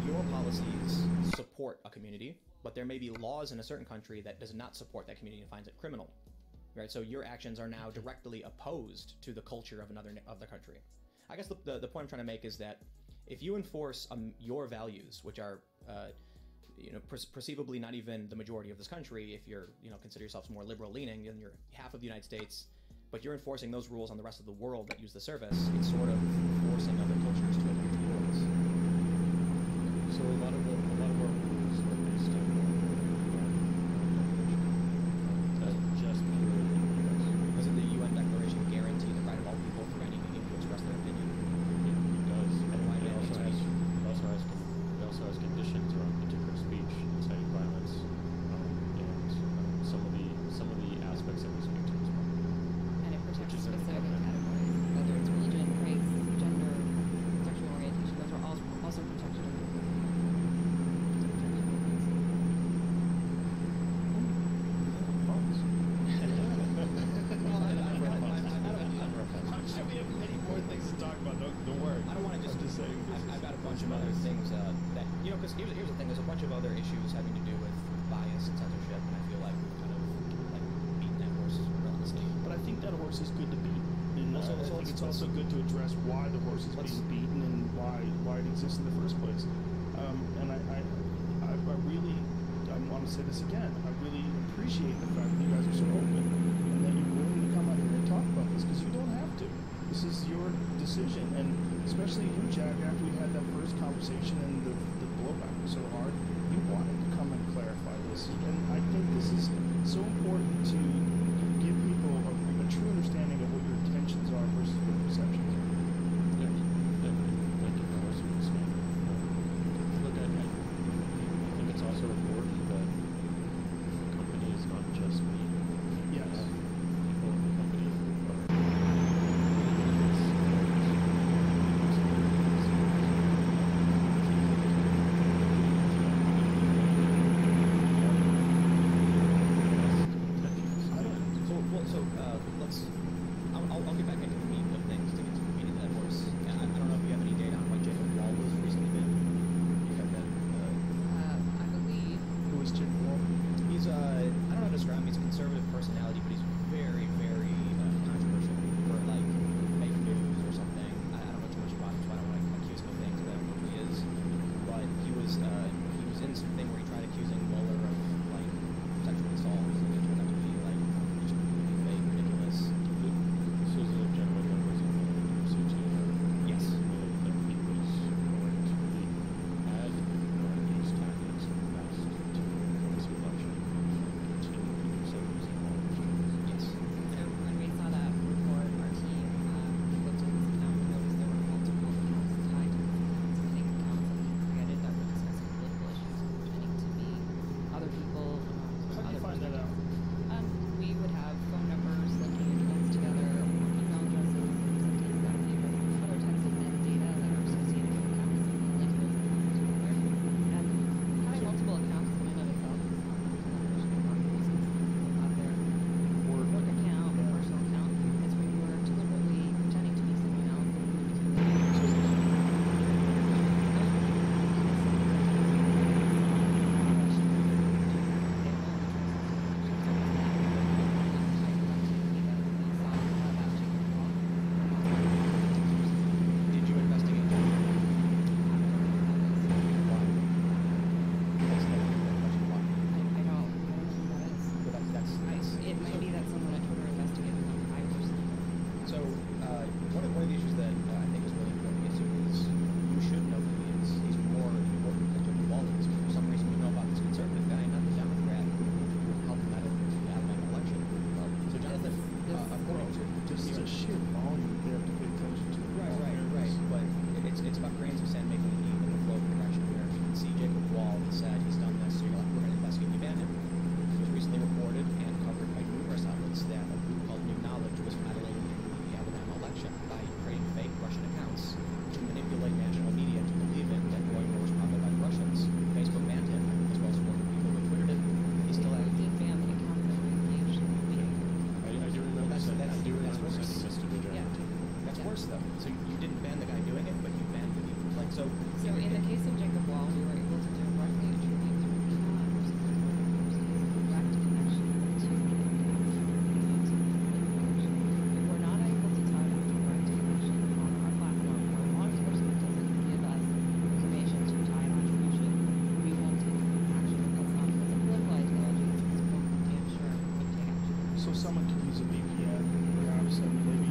your policies support a community, but there may be laws in a certain country that does not support that community and finds it criminal. Right? So your actions are now directly opposed to the culture of the country. I guess the point I'm trying to make is that if you enforce your values, which are perceivably not even the majority of this country, if you're consider yourselves more liberal leaning than you're half of the United States, but you're enforcing those rules on the rest of the world that use the service, it's sort of forcing other cultures to adhere to yours. So a lot of our rules are based on that just purely in the US. Doesn't the UN Declaration guarantee the right of all people through any medium to express their opinion? It does. And why It can't they speak? also has conditions around particular speech, inciting violence, and some of the aspects that we speak to as well. And it protects Which is in the specific covenant. categories, whether it's religion, race, gender, sexual orientation. Those are all also protected under the We have many more things to talk about. Don't worry. I don't want to just saying. I've got a bunch of other things that because here's the thing. There's a bunch of other issues having to do with bias and censorship, and I feel like we've kind of beaten that horse relentlessly. But I think that horse is good to beat. And I think it's also good to address why the horse is being beaten and why it exists in the first place. And I really want to say this again. I really appreciate the fact that you guys are so open and that you're willing to come out here and talk about this, because you don't have to. This is your decision, and especially you, Jack, after we had that first conversation and the blowback was so hard, you wanted to come and clarify this. And I think this is so important to give people a true understanding of what your intentions are versus your perceptions are. Yeah, thank you for hosting this meeting. Look, I think it's also important that the company is not just me. Yes. People in the company who are I don't someone could use a VPN, perhaps, and maybe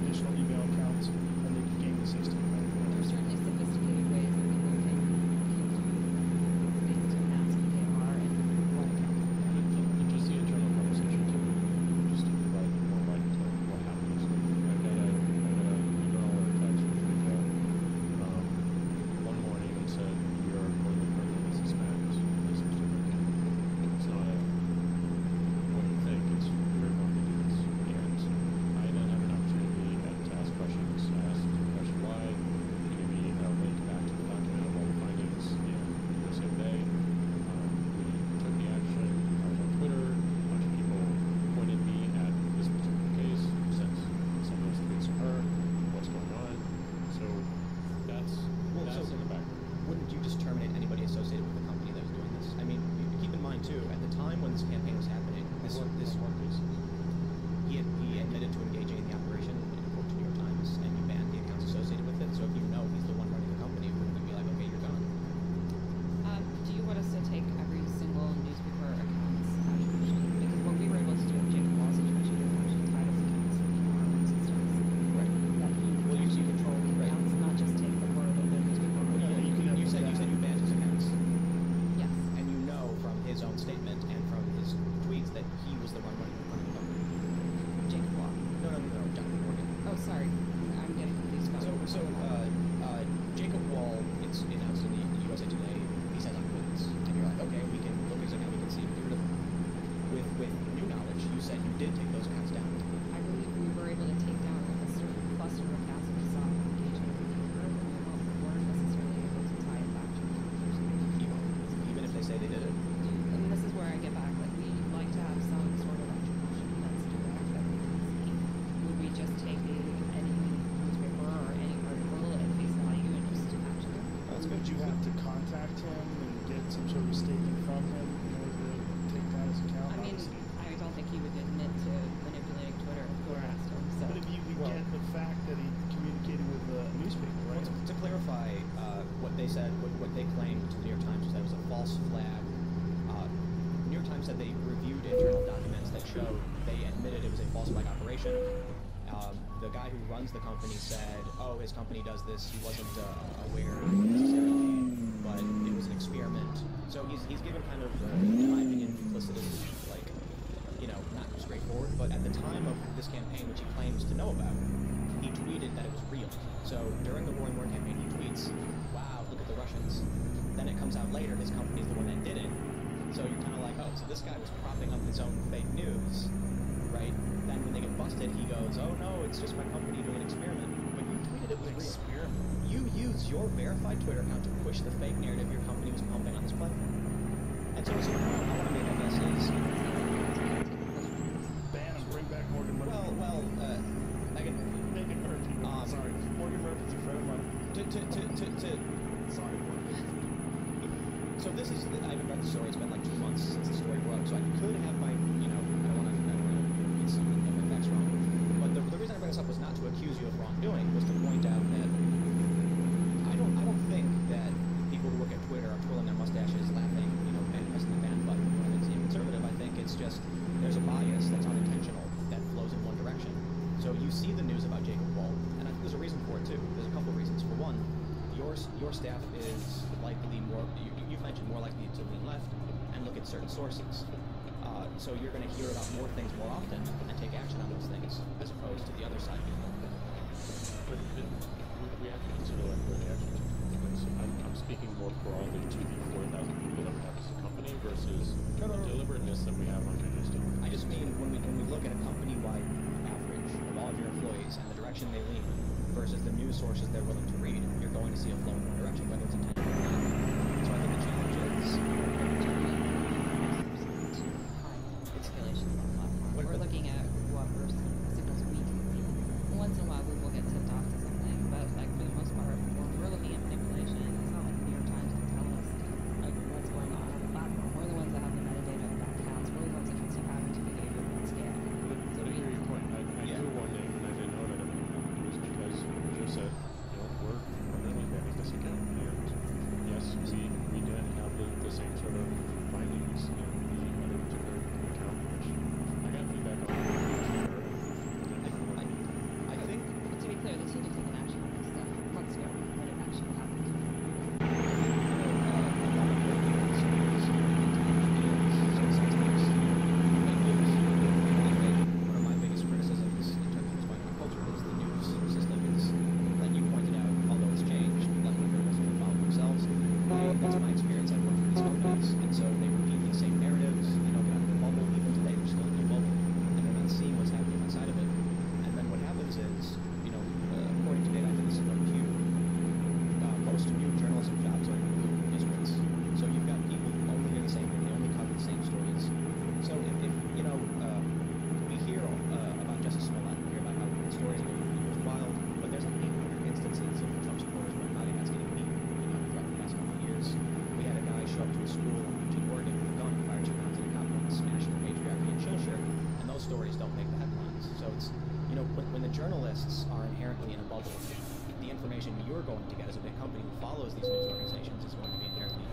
additional email accounts, and they could gain the system. There's certainly sophisticated ways that people can do things to mask who they are and what accounts. And just the internal conversation too, just to provide more light to what happens. I got an email or a text from Rico one morning and said, "We are going to permanently suspend this particular account." It's not a what you think, it's we're going to do this. And I then have an opportunity to ask questions. I asked the question why. He gave me a link back to the document of all the findings in the same day. We took the action. I was on Twitter. A bunch of people pointed me at this particular case, sent some of those tweets to her. What's going on? So that's in the background. Wouldn't you just terminate anybody associated with the company that was doing this? I mean, keep in mind too, at the time when this campaign was happening, he admitted to engaging in the operation in a quote to New York Times, and you banned the accounts associated with it. So if you know he's the one running the company, wouldn't you be like, okay, you're done? Do you want us to take every single newspaper account's attribution? Because what we were able to do with Jacob Wall's situation is actually tie those accounts in our own systems. Right. That he Well, you actually control the right. accounts, not just take the word of the newspaper. You said you banned his accounts, Yes. and you know from his own statement and from his tweets that he was the one running the company. Jacob Wall. No, John Morgan. Oh, sorry. I'm getting confused about Jacob Wall, it's announced in the USA Today, he says eyewitness. And you're like, okay, we can look at his account, we can see, get rid of him. With new knowledge, you said you did take those accounts down. I believe we were able to take down a certain cluster of accounts that we saw engaging with the paper, and we weren't necessarily able to tie it back to the person. Even if they say they did it. And this is where I get back, like, we like to have some sort of attribution that's direct that we can see. Would we just take any newspaper or any article at face value and just action it? That's good. Would you have to contact him and get some sort of statement from him in order to take down his account? I mean, I don't think he would admit to manipulating Twitter if we asked him, so. But if you could get the fact that he communicated with a newspaper, right? To clarify what they said, what they claimed to the New York Times was that it was a false flag. New York Times said they reviewed internal documents that showed they admitted it was a false flag operation. The guy who runs the company said, oh, his company does this, he wasn't aware necessarily, but it was an experiment. So he's given kind of, in my opinion, duplicitous, like, not straightforward, but at the time of this campaign, which he claims to know about, he tweeted that it was real. So during the War and War campaign, he tweets, wow, look at the Russians. Then it comes out later, his company's the one that did it. So you're kind of like, oh, so this guy was propping up his own fake news, right? Then when they get busted, he goes, oh no, it's just my company doing an experiment. But you tweeted it was real. Experiment. You used your verified Twitter account to push the fake narrative your company was pumping on this platform. And so the point I want to make, I guess, is... Ban him, bring back Morgan Murphy. Megan Murphy. Sorry. Morgan Murphy's a friend of mine. Sorry. So this is, I haven't read the story, it's been like 2 months since the story broke, so I could have my, I don't want to get some of my facts wrong. But the reason I bring this up was not to accuse you of wrongdoing, was to point out that I don't think that people who work at Twitter are twirling their mustaches, laughing, pressing the ban button when it's conservative. I think it's just, there's a bias that's unintentional that flows in one direction. So you see the news about Jacob Wall, and I think there's a reason for it too. There's a couple of reasons. For one, your staff is likely more, you've mentioned more likely to lean left and look at certain sources. So you're going to hear about more things more often and take action on those things, as opposed to the other side. But we have to consider like where the action takes place. I'm speaking more broadly to the 4,000 people that we have as a company versus the deliberateness that we have on video stuff. I just mean when we look at a company-wide average of all of your employees and the direction they lean versus the news sources they're willing to read, you're going to see a flow in one direction, whether it's intentional or not. So I think the challenge is... Escalation of our platform. We're looking at what signals we can see. And once in a while we will get tipped off to something, but like for the most part, when we're looking at manipulation, it's not like the New York Times can tell us like what's going on the platform. We're the ones that have the metadata of that counts. We're the ones that can see patterns of behavior at scale. But I hear your point. I knew one thing, and I didn't know that it was because, as you said, we're really banning this account. And yes, that's my experience. I work for these companies, and so they repeat the same narratives. They don't get out of the bubble. Even today, they're still in the bubble, and they're not seeing what's happening outside of it. And then what happens is, according to data, I think this is from Pew, most new journalism jobs are in blue districts. So you've got people who only hear the same thing, they only cover the same stories. So if we hear about Justice Smollett, we hear about how stories are getting was wild, but there's like 800 instances of Trump supporters where body guys getting beaten, throughout the past couple of years. We had a guy show up to a school in Eugene, Oregon with a gun, fired 2 rounds at a cop, and smashed the patriarchy and Chilshire, and those stories don't make the headlines. So it's, when the journalists are inherently in a bubble, the information you're going to get as a big company who follows these news organizations is going to be inherently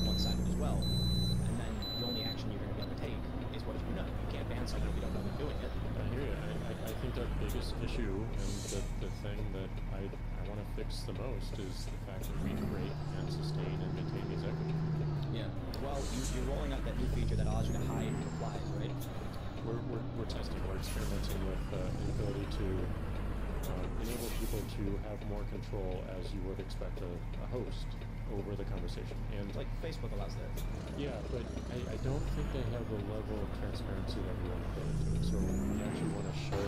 one-sided as well. And then the only action you're going to be able to take is what you know. You can't ban someone if you don't know they're doing it. I hear you. I think the biggest issue and the thing that I want to fix the most is the fact that we create and sustain and maintain these equity. Yeah. Well, you're rolling out that new feature that allows you to hide replies, right? We're testing. We're experimenting with an ability to enable people to have more control, as you would expect a host, over the conversation. And like Facebook allows that. Yeah, but I don't think they have the level of transparency that we want to put into it. So we actually want to show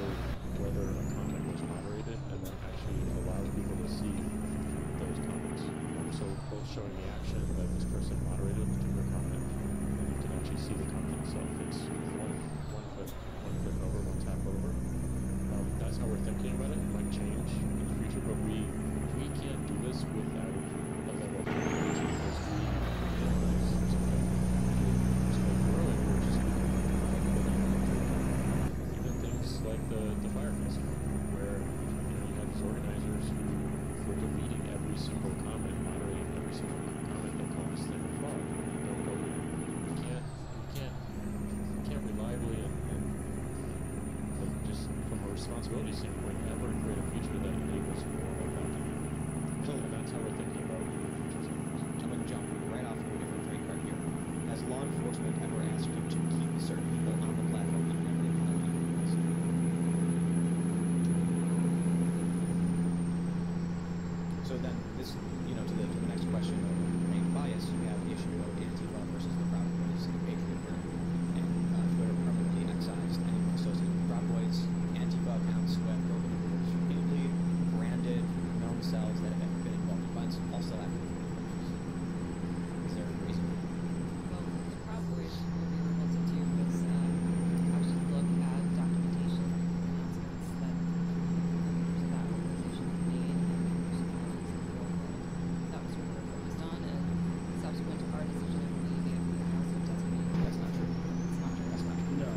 whether a comment was moderated and then actually allow people to see those comments. So both showing the action that this person moderated a particular comment, and you can actually see the comment itself. It's one click over, one tap over. That's how we're thinking about it. It might change in the future, but we can't do this without a level of transparency because we realize there's a growing, which is even things like the Fire Festival, where you have these organizers who were deleting every single comment, moderating every single comment that calls this thing a fraud. We can't reliably and just from a responsibility standpoint ever create a feature that enables more of that to happen. So that's how we're thinking about features. I'm going to jump right off to a different trade card here. Has law enforcement ever asked you to keep certain people on the platform even if they violate your rules? So then this, to the next question of rank bias, you have the issue of Antifa versus the Proud Boys and Patriot Group, and Twitter permanently excised anyone associated with Proud Boys. Antifa accounts who have broken the rules repeatedly, branded known cells that have been involved in violence, also after the rules. Is there a reason? Well, the Proud Boys will be revolted too because actually look at documentation announcements that members of that organization have made and personalities in the real world. That was what we were focused on, and subsequent to our decision, the FBI also designated. That's not true. It's not true. That's not true. No,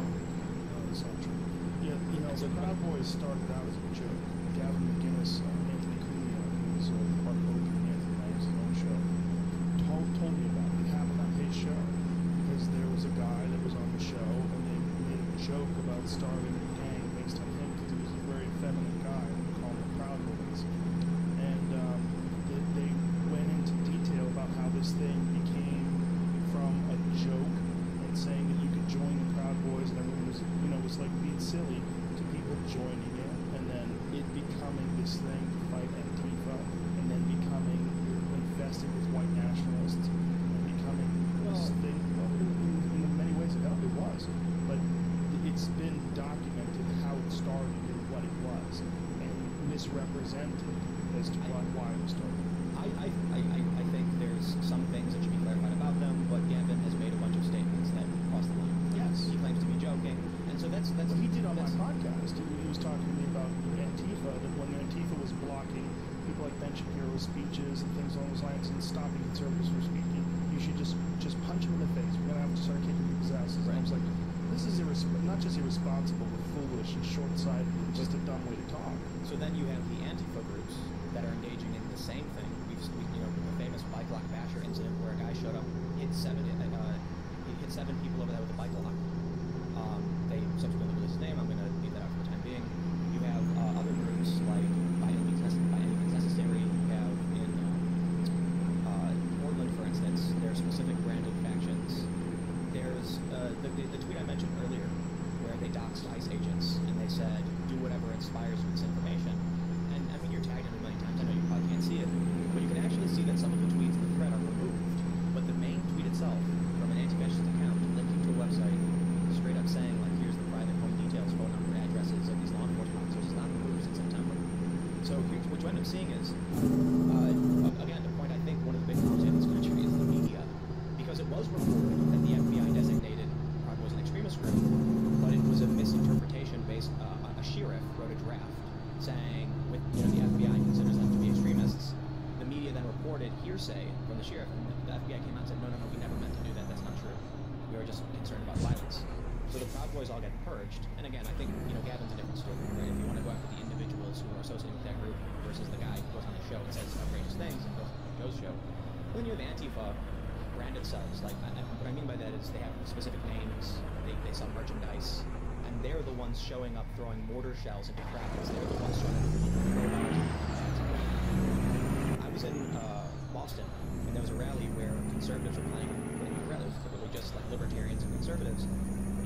that's not true. Yeah, the Proud Boys started out as a joke. Gavin McGinnis, Anthony Cumia, who's part of Open and Anthony Myers' own show, told me about it. It happened on his show because there was a guy that was on the show and they made a joke about starting a gang based on him because he was a very feminine guy and they called him the Proud Boys. And they went into detail about how this thing became from a joke and saying that you could join the Proud Boys and everyone was, was like being silly to people joining in, and then it becoming this thing to fight Antifa, and then becoming infested with white nationalists, and becoming this thing. Well, in many ways it was, but it's been documented how it started and what it was, and misrepresented as to why it started. I think there's some things that should be clarified about them, but Gavin has made a bunch of statements that cross the line. Yes. He claims to be joking, and so that's well, he did on my podcast. He was talking to me about Antifa, that when Antifa was blocking people like Ben Shapiro's speeches and things along those lines and stopping conservatives from speaking, you should just punch him in the face. We're going to have to start kicking people's asses. Right. And I was like, this is not just irresponsible, but foolish and short-sighted and just a dumb way to talk. So then you have the Antifa groups that are engaging in the same thing. The famous bike lock basher incident where a guy showed up, hit seven people over there with a bike lock. They subsequently released his name. I'm going to leave that out for the time being. You have other groups like By Any Means Necessary. You have in Portland, for instance, there are specific branded factions. There's the tweet I mentioned earlier where they doxed ICE agents and they said, do whatever inspires you with this information. And I mean, you're tagged in a million times. I know you probably can't see it, but you can actually see that some of the tweets in the thread are removed. I'm seeing is, again, the point I think one of the big problems in this country is the media, because it was reported that the FBI designated Proud Boys an extremist group, but it was a misinterpretation based on a sheriff wrote a draft saying, with the FBI considers them to be extremists. The media then reported hearsay from the sheriff, and the FBI came out and said, no, we never meant to do that. That's not true. We were just concerned about violence. So the Proud Boys all get purged. And again, I think, Gavin's a different story, right? If you want to go after the individuals who are associated with that group versus the guy who goes on the show and says outrageous things and goes on Joe's show. When you have Antifa branded cells, like, what I mean by that is they have specific names, they sell merchandise, and they're the ones showing up throwing mortar shells into crowds. They're the ones showing up. I was in Boston, and there was a rally where conservatives were planning on putting on a rally. It was typically just like libertarians and conservatives.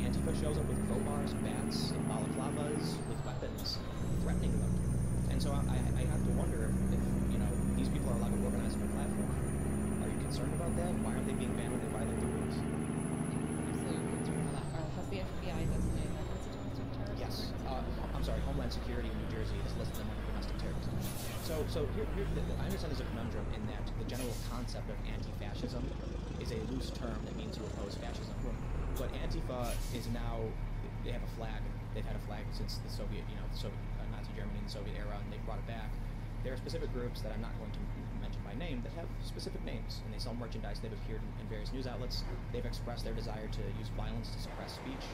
Antifa shows up with crowbars, bats, and balaclavas with weapons, threatening them. And so I have to wonder if, these people are allowed to organize on a platform. Are you concerned about that? Why aren't they being banned when they violate the rules? Absolutely concerned about that. Has the FBI designated that as a domestic terrorist? Yes. I'm sorry, Homeland Security in New Jersey has listed them under domestic terrorism. So here I understand there's a conundrum in that the general concept of anti-fascism is a loose term that means to oppose fascism. But Antifa is now, they have a flag. They've had a flag since the Soviet, Nazi Germany and the Soviet era, and they've brought it back. There are specific groups that I'm not going to mention by name that have specific names, and they sell merchandise. They've appeared in various news outlets. They've expressed their desire to use violence to suppress speech.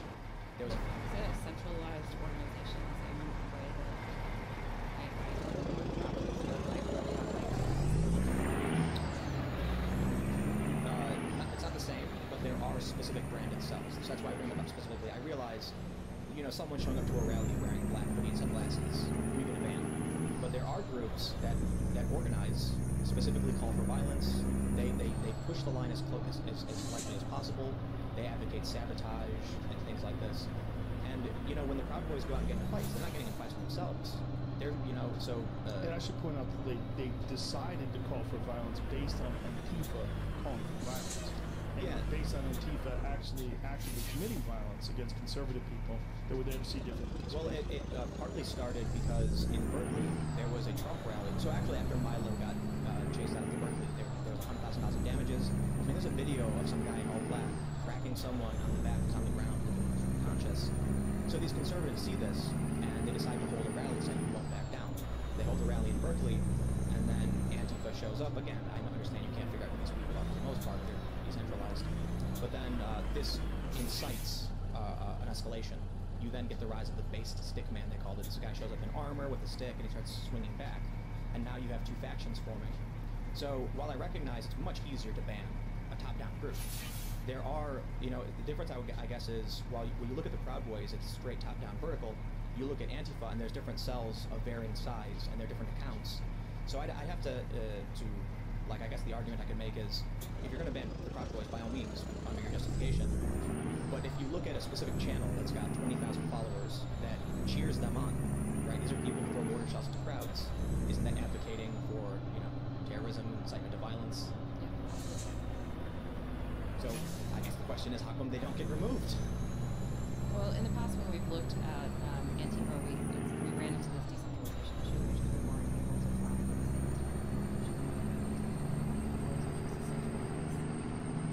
There was Is it a centralized organization in the same way that it's not the same, but there are specific branded cells. So that's why I bring them up specifically. I realize, someone showing up to a rally wearing black hoodie and sunglasses, we get a ban. But there are groups that organize, specifically call for violence. They push the line as likely as possible. They advocate sabotage and things like this. And, when the Proud Boys go out and get in fights, they're not getting in fights for themselves. They're, and I should point out that they decided to call for violence based on Antifa calling for violence. And based on Antifa actually actively committing violence against conservative people that were there to see different things. Well, it partly started because in Berkeley, there was a Trump rally. So actually, after Milo got chased out of Berkeley, there was $100,000 in damages. I mean, there's a video of some guy in all black cracking someone on the back who's on the ground, unconscious. So these conservatives see this, and they decide to hold a rally saying we won't back down. They hold a rally in Berkeley, and then Antifa shows up again. I understand you can't figure out who these people are for the most part. They're decentralized. But then this incites an escalation. You then get the rise of the based stick man, they called it. This guy shows up in armor with a stick, and he starts swinging back. And now you have two factions forming. So while I recognize it's much easier to ban a top-down group, there are, the difference I guess is, when you look at the Proud Boys, it's straight top-down vertical. You look at Antifa, and there's different cells of varying size, and they're different accounts. So I have to I guess the argument I could make is, if you're going to ban the Proud Boys, by all means, under your justification. But if you look at a specific channel that's got 20,000 followers that cheers them on, right? These are people who throw mortar shells into crowds. Isn't that advocating for, terrorism, incitement to violence? So I guess the question is, how come they don't get removed? Well, in the past when we've looked at Antifa, we ran into this decentralization issue, which we weren't able to find in the same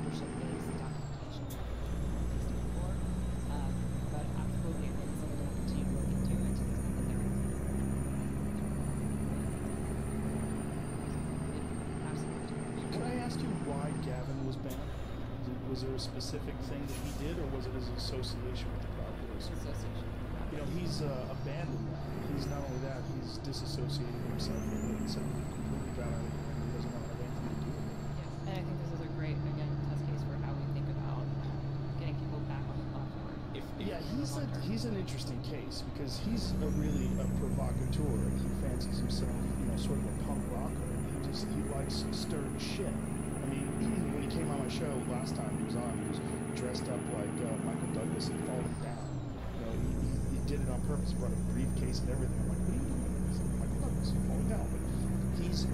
leadership-based documentation that they stand for. But absolutely, I think it's something we'll continue to look into it to the extent that there is. Absolutely. Could I ask you why Gavin was banned? Was there a specific thing that he did, or was it his association with the Proud Boys? Association. He's abandoned that. He's not only that, he's disassociated himself from it and said he completely got out of it and he doesn't want to have anything to do with it. Yeah, and I think this is a great, again, test case for how we think about getting people back on the platform. He's an interesting case because he's really a provocateur and he fancies himself, sort of a punk rocker. He likes stirring shit. I mean, when he came on my show last time he was on, he was dressed up like Michael Douglas and falling down. He did it on purpose. He brought a briefcase and everything. I'm like, what are you doing? He's like, Michael Douglas, falling down. But he's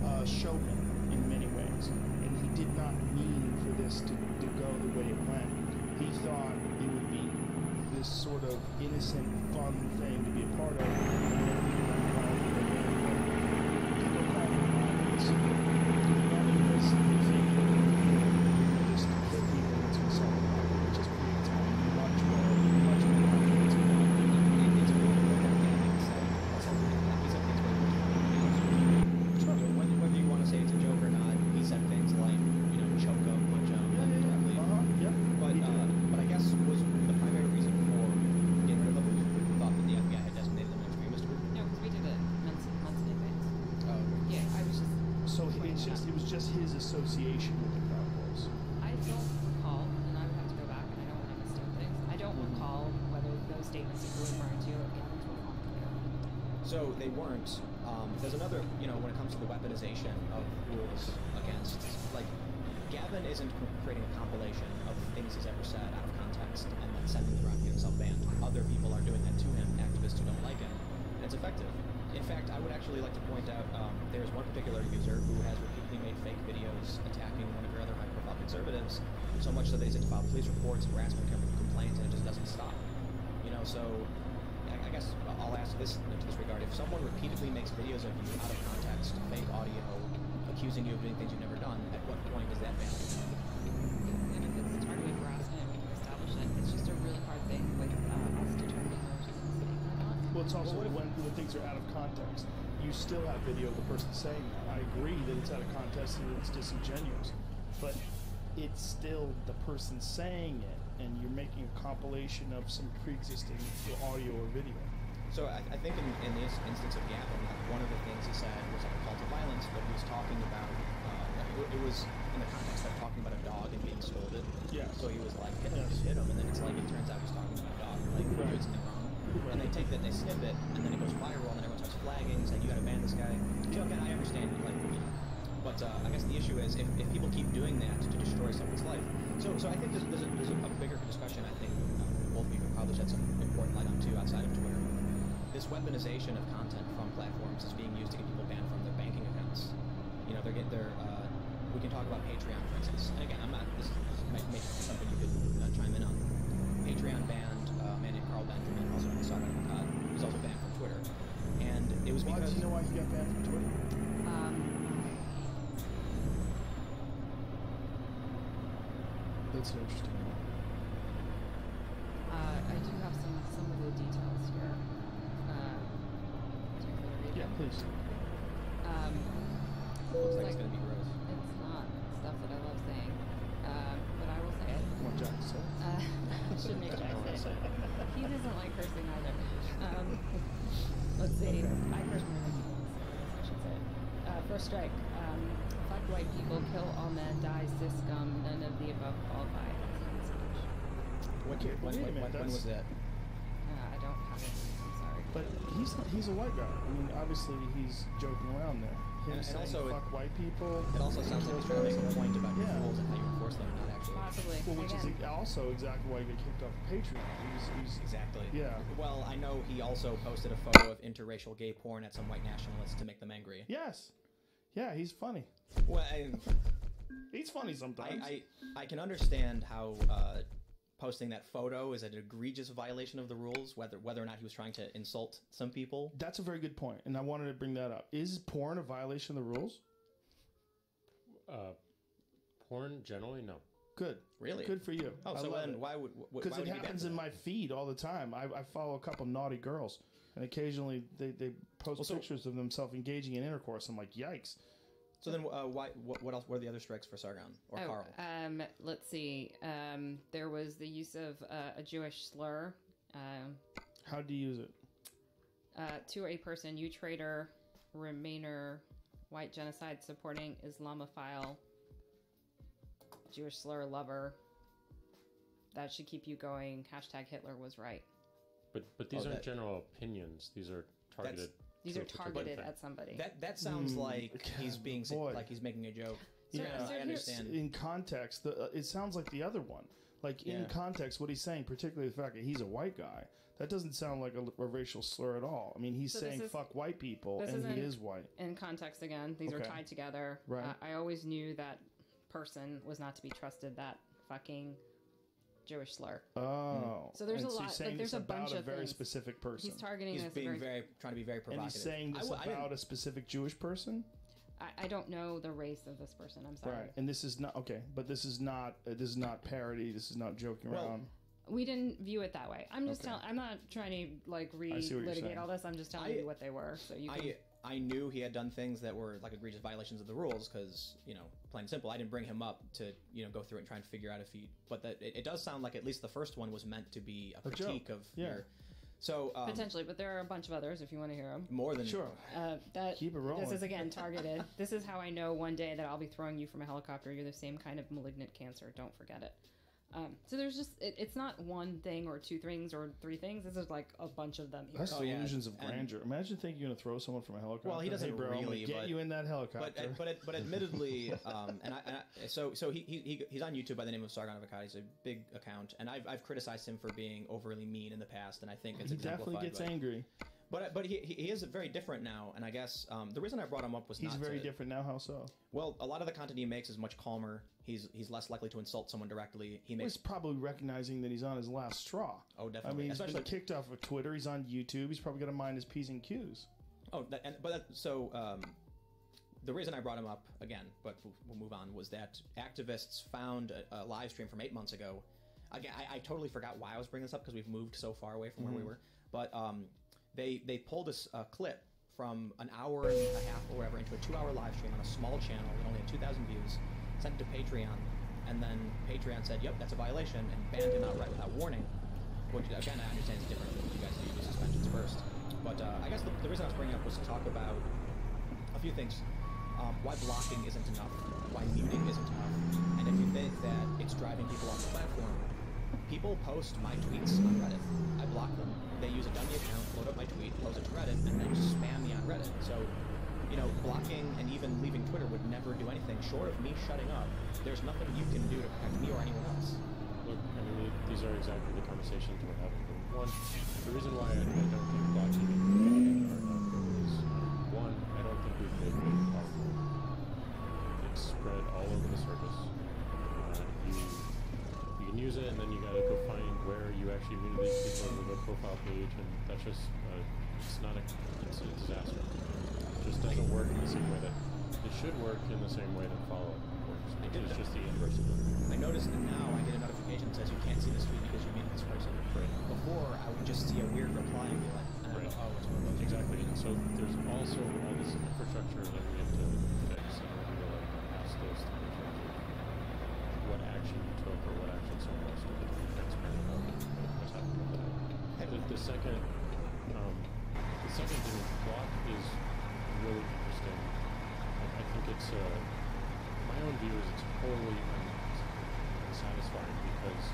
a showman in many ways, and he did not mean for this to go the way it went. He thought it would be this sort of innocent, fun thing to be a part of. And it's just hit people and it's solve the problem. It just creates a much more complicated It's really what that guy said. He said things way more. Sure. Whether you want to say it's a joke or not, he said things like, choke him, punch him, directly. But I guess was the primary reason for getting rid of them was we thought that the FBI had designated them an extremist group. No, because we did it months in advance. Oh. Yeah, I was just. So it was just his association with the Proud Boys. I don't recall, and I would have to go back, and I don't want to mistake things. I don't recall whether those statements that you're referring to of Gavin's were on clear. So they weren't. There's another, when it comes to the weaponization of rules against, like, Gavin isn't creating a compilation of things he's ever said out of context and then sending them around to get himself banned. Other people are doing that to him, activists who don't like him, and it's effective. In fact, I would actually like to point out there's one particular user who has repeatedly made fake videos attacking one of your other high-profile conservatives, so much so that he's had to file police reports, harassment complaints, and it just doesn't stop. So I guess I'll ask this to this regard. If someone repeatedly makes videos of you out of context, fake audio, accusing you of doing things you've never done, at what point is that valid? And if it's targeted harassment, we can establish it. It's just a really hard thing with us determining whether she's saying or not. Well, it's also when things are out of context, you still have video of the person saying that. I agree that it's out of context and it's disingenuous, but it's still the person saying it, and you're making a compilation of some pre-existing audio or video. So I think in this instance of Gavin, one of the things he said was like a call to violence, but he was talking about, it was in the context of talking about a dog and being scolded. Yeah. So he was like, hit him, just hit him, and then it's like, it turns out he's talking about a dog, like, doing something wrong. And they take that, they snip it, and then it goes viral, and then everyone starts flagging, saying, you gotta ban this guy. Again, I understand, but I guess the issue is, if people keep doing that to destroy someone's life, so I think there's a bigger discussion, I think, both of you could probably shed some important light on too, outside of Twitter. This weaponization of content from platforms is being used to get people banned from their banking accounts. We can talk about Patreon, for instance. And again, this might make something you could chime in on. Patreon banned a man named Carl Benjamin, also known as Sauron God, who's also banned from Twitter. And it was because... Do you know why he got banned from Twitter? That's interesting. I do have some of the details here. Do you want me to read Yeah, them? please. Looks like it's going to be gross. It's not stuff that I love saying, but I will say it. Want Jack to say? I should make Jack say it. He doesn't like cursing either. Let's see. I curse more than he does, I should say. First strike. Fuck white people, kill all men, die cis scum, none of the above qualify. When was that? I don't have it. I'm sorry. But he's a white guy. I mean, obviously he's joking around there. Him And saying also fuck white people. It also sounds like he's trying to make a point about your rules and how you enforce them, not actually. Possibly. Well, which Again. is also exactly why he got kicked off of Patreon. He's Exactly. Yeah. Well, I know he also posted a photo of interracial gay porn at some white nationalists to make them angry. Yes. Yeah, he's funny. Well, He's funny sometimes. I can understand how posting that photo is an egregious violation of the rules, whether or not he was trying to insult some people. That's a very good point, and I wanted to bring that up. Is porn a violation of the rules? Porn generally, no. Good. Really? Good for you. Oh, so then why would because it happens in my feed all the time. I follow a couple naughty girls, and occasionally they post pictures of themselves engaging in intercourse. I'm like, yikes. So then, what else? What are the other strikes for Sargon or Carl? Let's see. There was the use of a Jewish slur. How do you use it? To a person, you traitor, Remainer, white genocide supporting Islamophile, Jewish slur lover. That should keep you going. Hashtag Hitler was right. But these aren't general opinions. These are targeted. These are targeted at somebody. That sounds like he's being like he's making a joke. Yeah, I understand. In context, it sounds like the other one. Like in context, what he's saying, particularly the fact that he's a white guy, that doesn't sound like a racial slur at all. I mean, he's saying fuck white people, and he is white. In context, again, these are tied together. Right. I always knew that person was not to be trusted. That fucking Jewish slur. Oh. So there's a lot. Like there's a bunch of very things. Specific person. He's targeting. He's being trying to be very provocative. And he's saying this about a specific Jewish person. I don't know the race of this person. I'm sorry. Right, and this is not okay, but this is not parody. This is not joking around. We didn't view it that way. I'm just telling. I'm not trying to like relitigate all this. I'm just telling you what they were, so you can. I knew he had done things that were like egregious violations of the rules because, you know, plain and simple, I didn't bring him up to, you know, go through it and try and figure out if he, but that it does sound like at least the first one was meant to be a critique of your, so. Potentially, but there are a bunch of others if you want to hear them. More than. Sure. Keep it rolling. This is, again, targeted. This is how I know one day that I'll be throwing you from a helicopter. You're the same kind of malignant cancer. Don't forget it. So there's just, it's not one thing or two things or three things. This is like a bunch of them. That's the illusions of grandeur. Imagine thinking you're going to throw someone from a helicopter. Well, he doesn't really get you in that helicopter. But admittedly, so he's on YouTube by the name of Sargon Avocado. He's a big account, and I've criticized him for being overly mean in the past, and I think it's exemplified. He definitely gets angry. But he is very different now, and I guess the reason I brought him up was he's very different now. How so? Well, a lot of the content he makes is much calmer. He's less likely to insult someone directly. He's probably recognizing that he's on his last straw. Oh, definitely. I mean, he's been kicked off of Twitter. He's on YouTube. He's probably got to mind his P's and Q's. Oh, the reason I brought him up again, but we'll move on, was that activists found a live stream from 8 months ago. Again, I totally forgot why I was bringing this up because we've moved so far away from where we were. But they pulled a clip from an hour and a half or whatever into a 2-hour live stream on a small channel that only had 2,000 views, sent it to Patreon, and then Patreon said, yep, that's a violation, and banned him outright without warning. Which, again, I understand it's different. You guys do suspensions first. But I guess the reason I was bringing it up was to talk about a few things. Why blocking isn't enough, why muting isn't enough, and if you think that it's driving people off the platform. People post my tweets on Reddit. I block them. They use a dummy account, load up my tweet, post it to Reddit, and then just spam me on Reddit. So, you know, blocking and even leaving Twitter would never do anything. Short of me shutting up, there's nothing you can do to protect me or anyone else. Look, I mean, these are exactly the conversations we're having. One, the reason why I don't think blocking and are not good is, one, I don't think we've made it powerful. It's spread all over the service. You can use it, and then you gotta go find where you actually muted these people with a profile page, and that's just, it's a disaster. It just doesn't work in the same way that it should work in the same way that follow works. It's just the inverse of it. I noticed that now I get a notification that says you can't see this tweet because you muted this person. Right. Before, I would just see a weird reply and be like, right. Oh, it's one of those. Exactly. And so there's also all this infrastructure that we have to fix, and we have to ask those to in terms of what action you took or what action someone else took to be transparent about what's happening with that. The second thing with block is really interesting. I think it's my own view is it's wholly unsatisfying because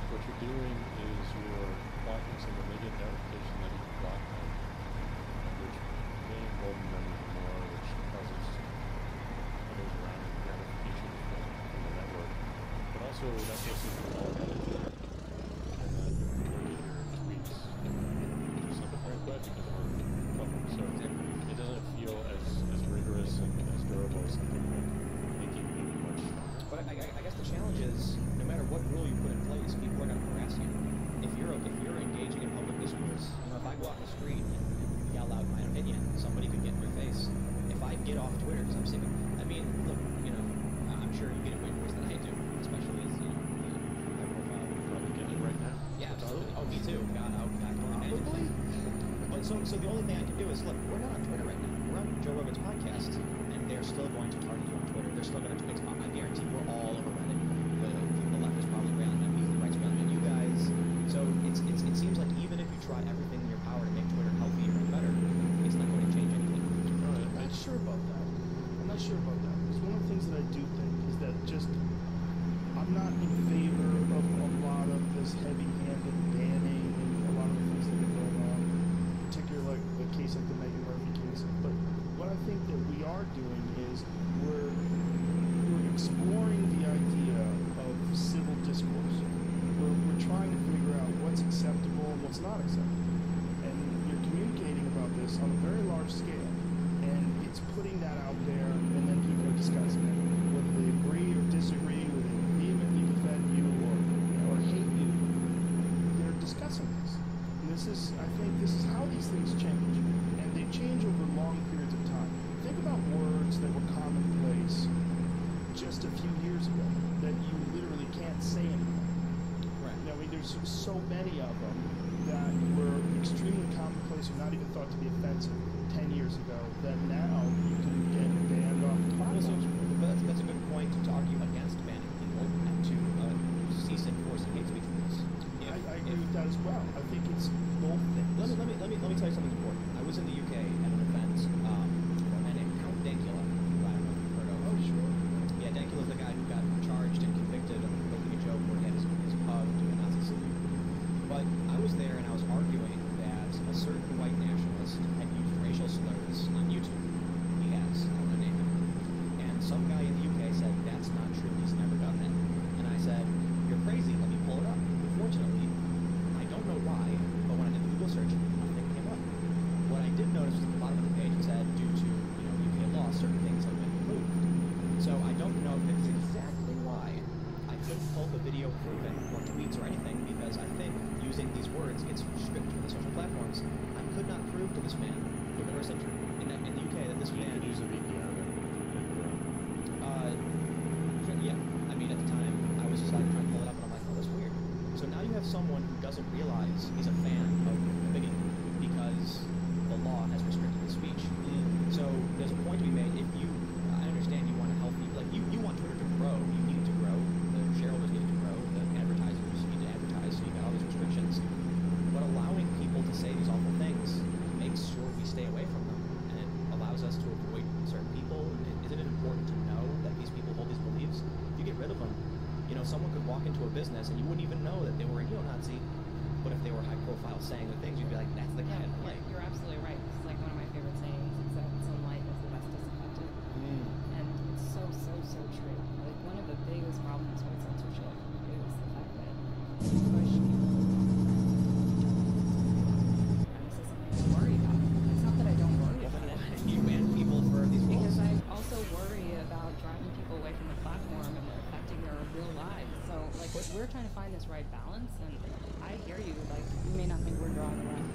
what you're doing is you're blocking someone. They get notification that you block them, which may embolden them even more, which causes others around gratification from the network. But also that person can all about it, and then look at your tweets just like a very quick because of public. So it doesn't feel as rigorous and as durable as something like making you much stronger. But I guess the challenge is, no matter what rule you put in place, people are going to harass you. If you're engaging in public discourse, you know, if I go out in the street and yell out my opinion, somebody could get in your face. If I get off Twitter because I'm sick of, I mean, look, you know, I'm sure you get it way worse than I do, especially as, you know, my profile. Probably getting it right now. Yeah, absolutely. Oh, me too. God, I can imagine. But so the only thing I can do is, look, we're not on Twitter right now. We're on Joe Rogan's podcast, and they're still going to target you on Twitter. They're still going to tweet. I guarantee we're all over Reddit. The left is probably railing at me, the right's railing at you guys. So it seems like even if you try everything in your power to make Twitter healthier and better, it's not going to change anything. I'm not sure about that. Because one of the things that I do think is that I'm not in favor of a lot of this heavy-handed banning and a lot of the things that are going on, particularly like the case like the Megan Murphy case. But what I think that we are doing is we're exploring the idea of civil discourse. We're trying to figure out what's acceptable and what's not acceptable. And you're communicating about this on a very large scale. And it's putting that out there, and then people are discussing it. Whether they agree or disagree, whether they vehemently defend you or hate you, they're discussing this. And I think this is how these things change. And they change over long periods of time. Think about words, can't say anything. Right. You know, I mean, there's so many of them that were extremely commonplace or not even thought to be offensive 10 years ago that now you can get banned off the platform. Well, that's a good point to argue against banning people and to cease enforcing hate speech rules. I agree with that as well. I think it's both things. Let me tell you something important. I was in the UK at an event for a man named Count Dankula, who I don't know if you've heard of. Oh, sure. Yeah, Dankula's the guy who got charged and convicted of making a joke where he had his pug do a Nazi salute. But I was there and I was arguing that a certain white nationalist had used racial slurs on YouTube. He has. I'm going to name him. And some guy in the UK said, that's not true. He's never done that. And I said, you're crazy. Let me pull it up. Unfortunately, I don't know why, but when I did the Google search, nothing came up. What I did notice was at the bottom of the page it said, due to UK law, certain things have been removed. So I don't know if it's exactly why I couldn't pull the video proven or tweets or anything, because I think using these words gets stripped from the social platforms. I could not prove to this man, the person in the UK, that this man could use a VPN. Yeah. I mean, at the time, I was just like trying to pull it up, and I'm like, oh, that's weird. So now you have someone who doesn't realize he's a fan of bigoting because the law has restricted his speech. So there's a point to be made. If you, I understand you want a healthy, like you want Twitter to grow. You need it to grow. The shareholders need it to grow. The advertisers need to advertise. So you got all these restrictions. But allowing people to say these awful things makes sure we stay away from them, and it allows us to avoid certain people. Isn't it important to know that these people hold these beliefs? If you get rid of them, someone could walk into a business and you wouldn't even know that they were a neo-Nazi, but if they were high profile saying the things, you'd be like, that's the guy I don't like. You're absolutely right. It's like one of my favorite sayings is that sunlight is the best disinfectant. And it's so true. Like, one of the biggest problems with censorship is the fact that you push people. This is something I worry about. It's not that I don't worry about it. You ban people for these rules? Because I also worry about driving people away from the platform and affecting their real lives. So, like, we're trying to find this right balance, and I hear you. Like, you may not think we're drawing the line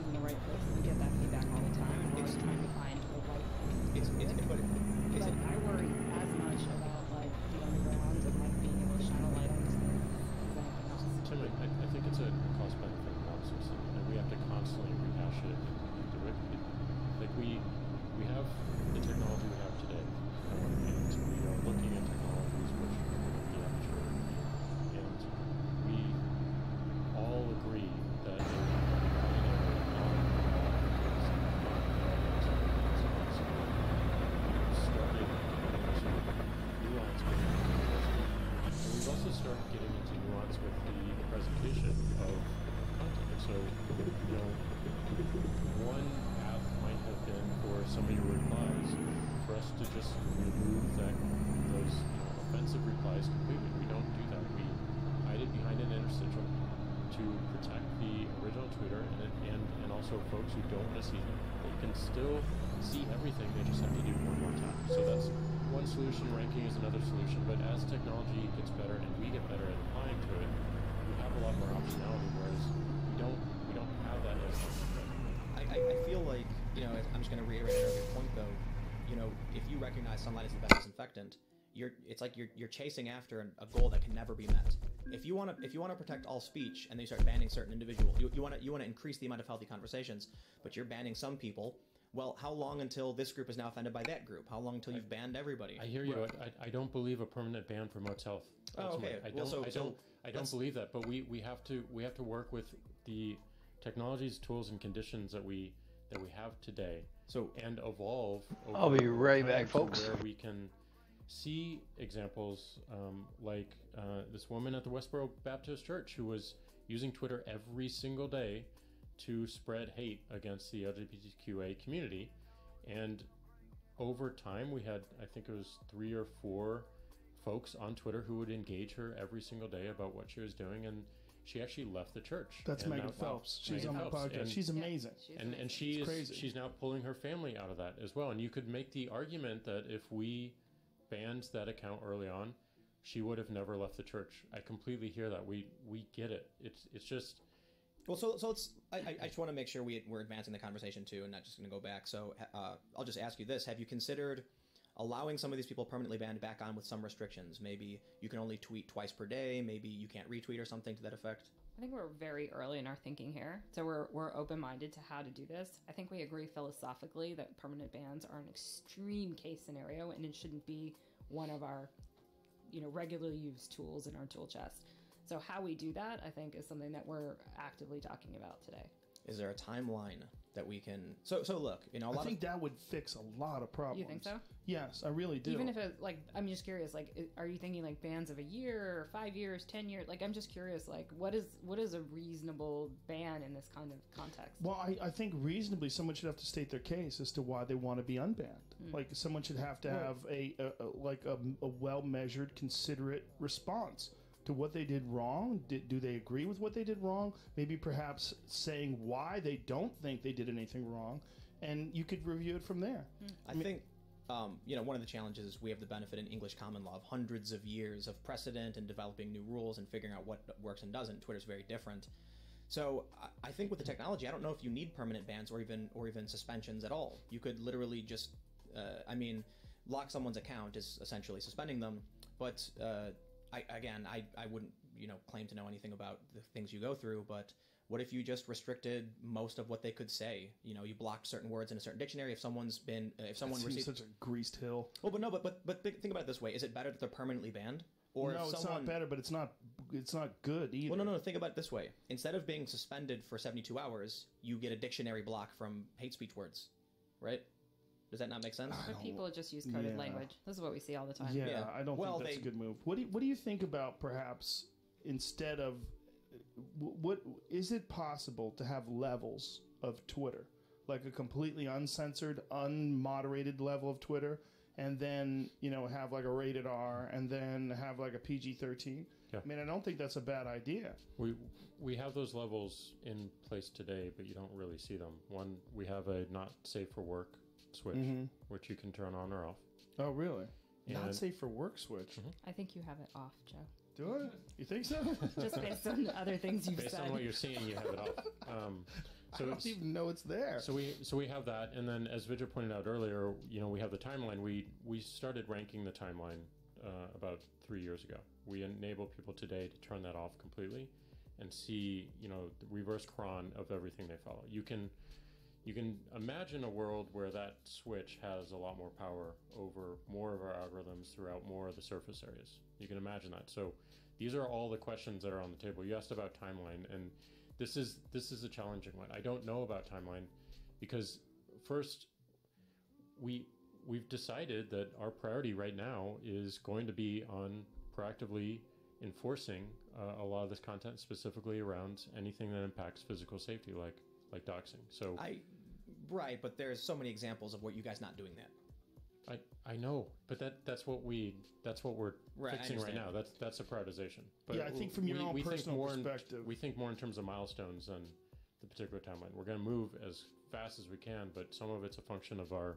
in the right place, and we get that feedback all the time, and we're always trying to find the right thing. But I worry as much about, like, the underground and, like, being able to shine a light on these things as anything else. Tim, I think it's a cost-benefit analysis, and we have to constantly rehash it and do it. Like, we have the technology we have today, and we are looking at technologies which are the aperture, and we all agree that we've also started getting into nuance with the presentation of content. So, one path might have been for some of your replies for us to just remove those offensive replies completely. We don't do that. We hide it behind an interstitial to protect the original tweeter and also folks who don't want to see them. They can still see everything. They just have to do one more time. So that's one solution. Ranking is another solution. But as technology gets better and we get better at applying to it, we have a lot more optionality. Whereas we don't have that as I feel like, I'm just going to reiterate your point though. If you recognize sunlight as the best disinfectant, it's like you're chasing after a goal that can never be met. If you want to protect all speech and then you start banning certain individuals, you want to increase the amount of healthy conversations, but you're banning some people. Well, how long until this group is now offended by that group? How long until you've banned everybody? I hear you. I don't believe a permanent ban promotes health. Oh, okay. I don't believe that. But we have to work with the technologies, tools, and conditions that we have today. And evolve. I'll be right back, folks. Where we can see examples like this woman at the Westboro Baptist Church who was using Twitter every single day to spread hate against the LGBTQA community, and over time we had, I think it was 3 or 4 folks on Twitter who would engage her every single day about what she was doing, and she actually left the church. That's Megan Phelps. She's on my podcast. She's amazing. And she's now pulling her family out of that as well. And you could make the argument that if we banned that account early on, she would have never left the church. I completely hear that. We get it. It's just. Well, so let's. I just want to make sure we're advancing the conversation too, and not just going to go back. So I'll just ask you this: have you considered allowing some of these people permanently banned back on with some restrictions. Maybe you can only tweet twice per day. Maybe you can't retweet or something to that effect. I think we're very early in our thinking here, so we're open-minded to how to do this. I think we agree philosophically that permanent bans are an extreme case scenario, and it shouldn't be one of our, regularly used tools in our tool chest. So how we do that, I think, is something that we're actively talking about today. Is there a timeline that we can? So look, I think that would fix a lot of problems. You think so? Yes, I really do. Even if it, I'm just curious, are you thinking bans of a year, or 5 years, 10 years? I'm just curious, what is a reasonable ban in this kind of context? Well, I think reasonably someone should have to state their case as to why they want to be unbanned. Someone should have to have a well-measured, considerate response to what they did wrong. Do they agree with what they did wrong? Maybe perhaps saying why they don't think they did anything wrong, and you could review it from there. I think, one of the challenges is we have the benefit in English common law of hundreds of years of precedent and developing new rules and figuring out what works and doesn't. Twitter's very different. So I think with the technology, I don't know if you need permanent bans or even suspensions at all. You could literally just, lock someone's account is essentially suspending them, but I wouldn't, claim to know anything about the things you go through, but what if you just restricted most of what they could say? You blocked certain words in a certain dictionary. If someone received such a greased hill. Well, but think about it this way: is it better that they're permanently banned, or no? It's not better, but it's not good either. Well, no. Think about it this way: instead of being suspended for 72 hours, you get a dictionary block from hate speech words, right? Does that not make sense? But people just use coded language. This is what we see all the time. Yeah, I don't think that's a good move. What do you think about perhaps instead of what is it possible to have levels of Twitter, like a completely uncensored, unmoderated level of Twitter, and then have a rated R, and then have a PG-13? Yeah. I don't think that's a bad idea. We have those levels in place today, but you don't really see them. One, we have a not safe for work switch, which you can turn on or off. Oh, really? And not safe for work switch. I think you have it off, Joe. Do it? You think so? Just based on the other things you've said. Based on what you're seeing, you have it off. I don't even know it's there. So we have that, and then as Vijay pointed out earlier, we have the timeline. We started ranking the timeline about 3 years ago. We enable people today to turn that off completely and see the reverse cron of everything they follow. You can imagine a world where that switch has a lot more power over more of our algorithms throughout more of the surface areas. You can imagine that. So these are all the questions that are on the table. You asked about timeline, and this is a challenging one. I don't know about timeline because first we've decided that our priority right now is going to be on proactively enforcing a lot of this content, specifically around anything that impacts physical safety, like doxing. So right, but there's so many examples of what you guys not doing that. I know, but that's what we're fixing right now. That's a prioritization. But yeah, I think from your own personal perspective, we think more in terms of milestones than the particular timeline. We're going to move as fast as we can, but some of it's a function of our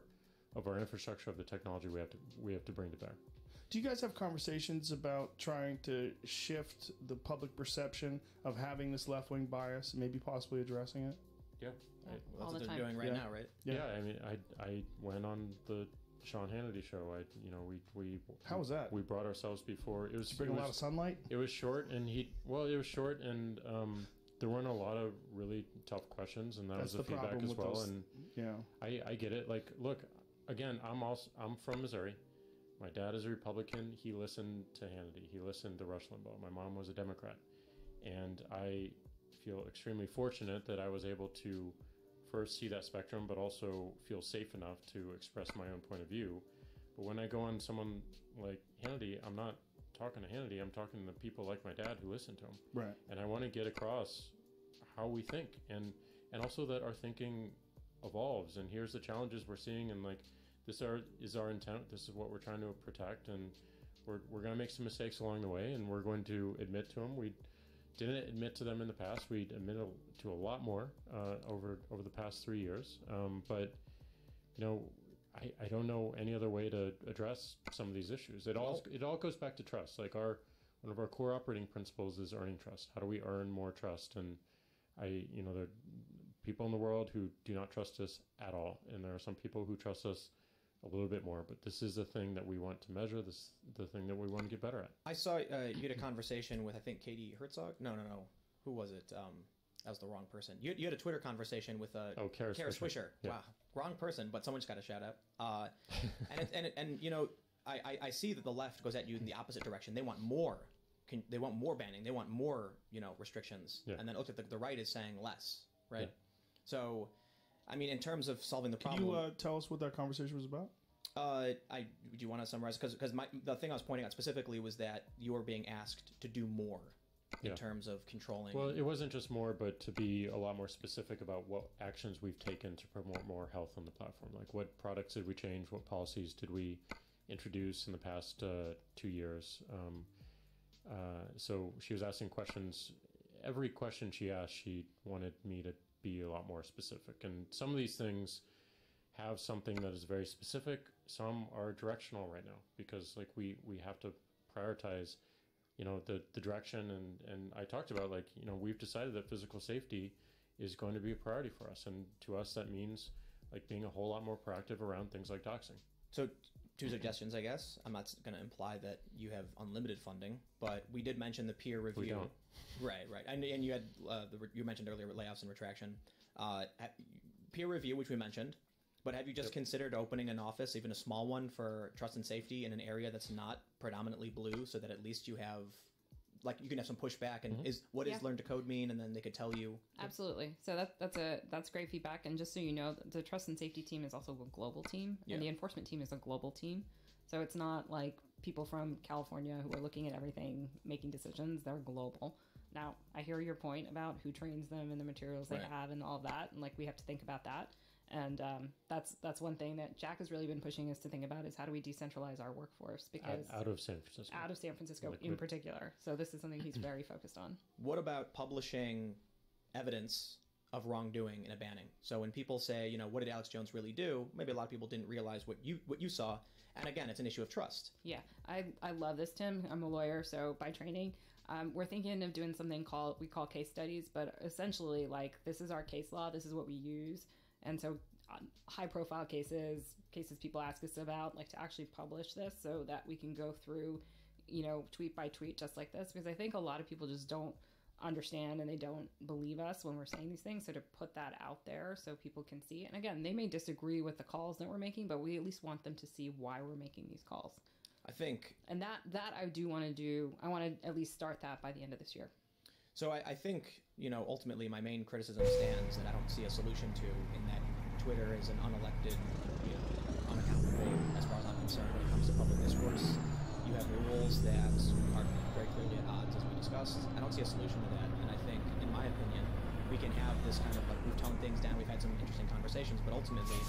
infrastructure, of the technology we have to bring to bear. Do you guys have conversations about trying to shift the public perception of having this left-wing bias, maybe possibly addressing it? Yeah, well, that's what they're doing right now, right? Yeah, I went on the Sean Hannity show. We how was that? We brought ourselves before. It was Did you bring a lot of sunlight. It was short, and there weren't a lot of really tough questions, and that was the feedback as well. And yeah, I get it. Look, again, I'm from Missouri. My dad is a Republican. He listened to Hannity. He listened to Rush Limbaugh. My mom was a Democrat, and I feel extremely fortunate that I was able to first see that spectrum, but also feel safe enough to express my own point of view. But when I go on someone like Hannity, I'm not talking to Hannity, I'm talking to people like my dad who listen to him. Right. And I want to get across how we think, and also that our thinking evolves, and here's the challenges we're seeing, and this is our intent, this is what we're trying to protect, and we're going to make some mistakes along the way, and we're going to admit to them. We didn't admit to them in the past. We admitted to a lot more over the past 3 years. But I don't know any other way to address some of these issues. It all goes back to trust. One of our core operating principles is earning trust. How do we earn more trust? And there are people in the world who do not trust us at all, and there are some people who trust us a little bit more, but this is the thing that we want to measure. This is the thing that we want to get better at. I saw you had a conversation with, I think, Katie Herzog. No. Who was it? That was the wrong person. You had a Twitter conversation with Kara Swisher. Yeah. Wow, wrong person, but someone just got a shout out. And you know, I see that the left goes at you in the opposite direction. They want more. They want more banning. They want more, you know, restrictions. Yeah. And then it looks like the right is saying less, right? Yeah. So, I mean, in terms of solving the problem, can you tell us what that conversation was about? Do you want to summarize? Because the thing I was pointing out specifically was that you were being asked to do more in terms of controlling. Well, it wasn't just more, but to be a lot more specific about what actions we've taken to promote more health on the platform. Like, what products did we change? What policies did we introduce in the past 2 years? So she was asking questions. Every question she asked, she wanted me to be a lot more specific. And some of these things have something that is very specific. Some are directional right now because, like, we have to prioritize, you know, the direction. And I talked about, like, you know, we've decided that physical safety is going to be a priority for us. And to us, that means, like, being a whole lot more proactive around things like doxing. So 2 suggestions, I guess. I'm not going to imply that you have unlimited funding, but we did mention the peer review. We don't. Right. And you had you mentioned earlier layoffs and retraction. Peer review, which we mentioned, but have you just considered opening an office, even a small one, for trust and safety in an area that's not predominantly blue, so that at least you have, like, you can have some pushback and what does learn to code mean, and then they could tell you. Absolutely. So that's great feedback. And just so you know, the trust and safety team is also a global team, and the enforcement team is a global team. So it's not like people from California who are looking at everything making decisions. They're global. Now, I hear your point about who trains them and the materials they have and all of that, and, like, we have to think about that. And that's one thing that Jack has really been pushing us to think about, is how do we decentralize our workforce, because out of San Francisco. Out of San Francisco in particular. So this is something he's very focused on. What about publishing evidence of wrongdoing in a banning? So when people say, you know, what did Alex Jones really do? Maybe a lot of people didn't realize what you saw. And again, it's an issue of trust. Yeah, I love this, Tim. I'm a lawyer, so by training, we're thinking of doing something we call case studies, but essentially, like, this is our case law. This is what we use. And so high profile cases people ask us about, like, to actually publish this so that we can go through, you know, tweet by tweet, just like this, because I think a lot of people just don't understand and they don't believe us when we're saying these things. So to put that out there so people can see, and again, they may disagree with the calls that we're making, but we at least want them to see why we're making these calls. I think, and that I do want to do. I want to at least start that by the end of this year. So I think, you know, ultimately my main criticism stands that I don't see a solution to, in that Twitter is an unelected, you know, unaccountable, as far as I'm concerned, when it comes to public discourse. You have rules that are very clearly at odds, as we discussed. I don't see a solution to that, and I think, in my opinion, we can have this kind of, like, we've toned things down, we've had some interesting conversations, but ultimately,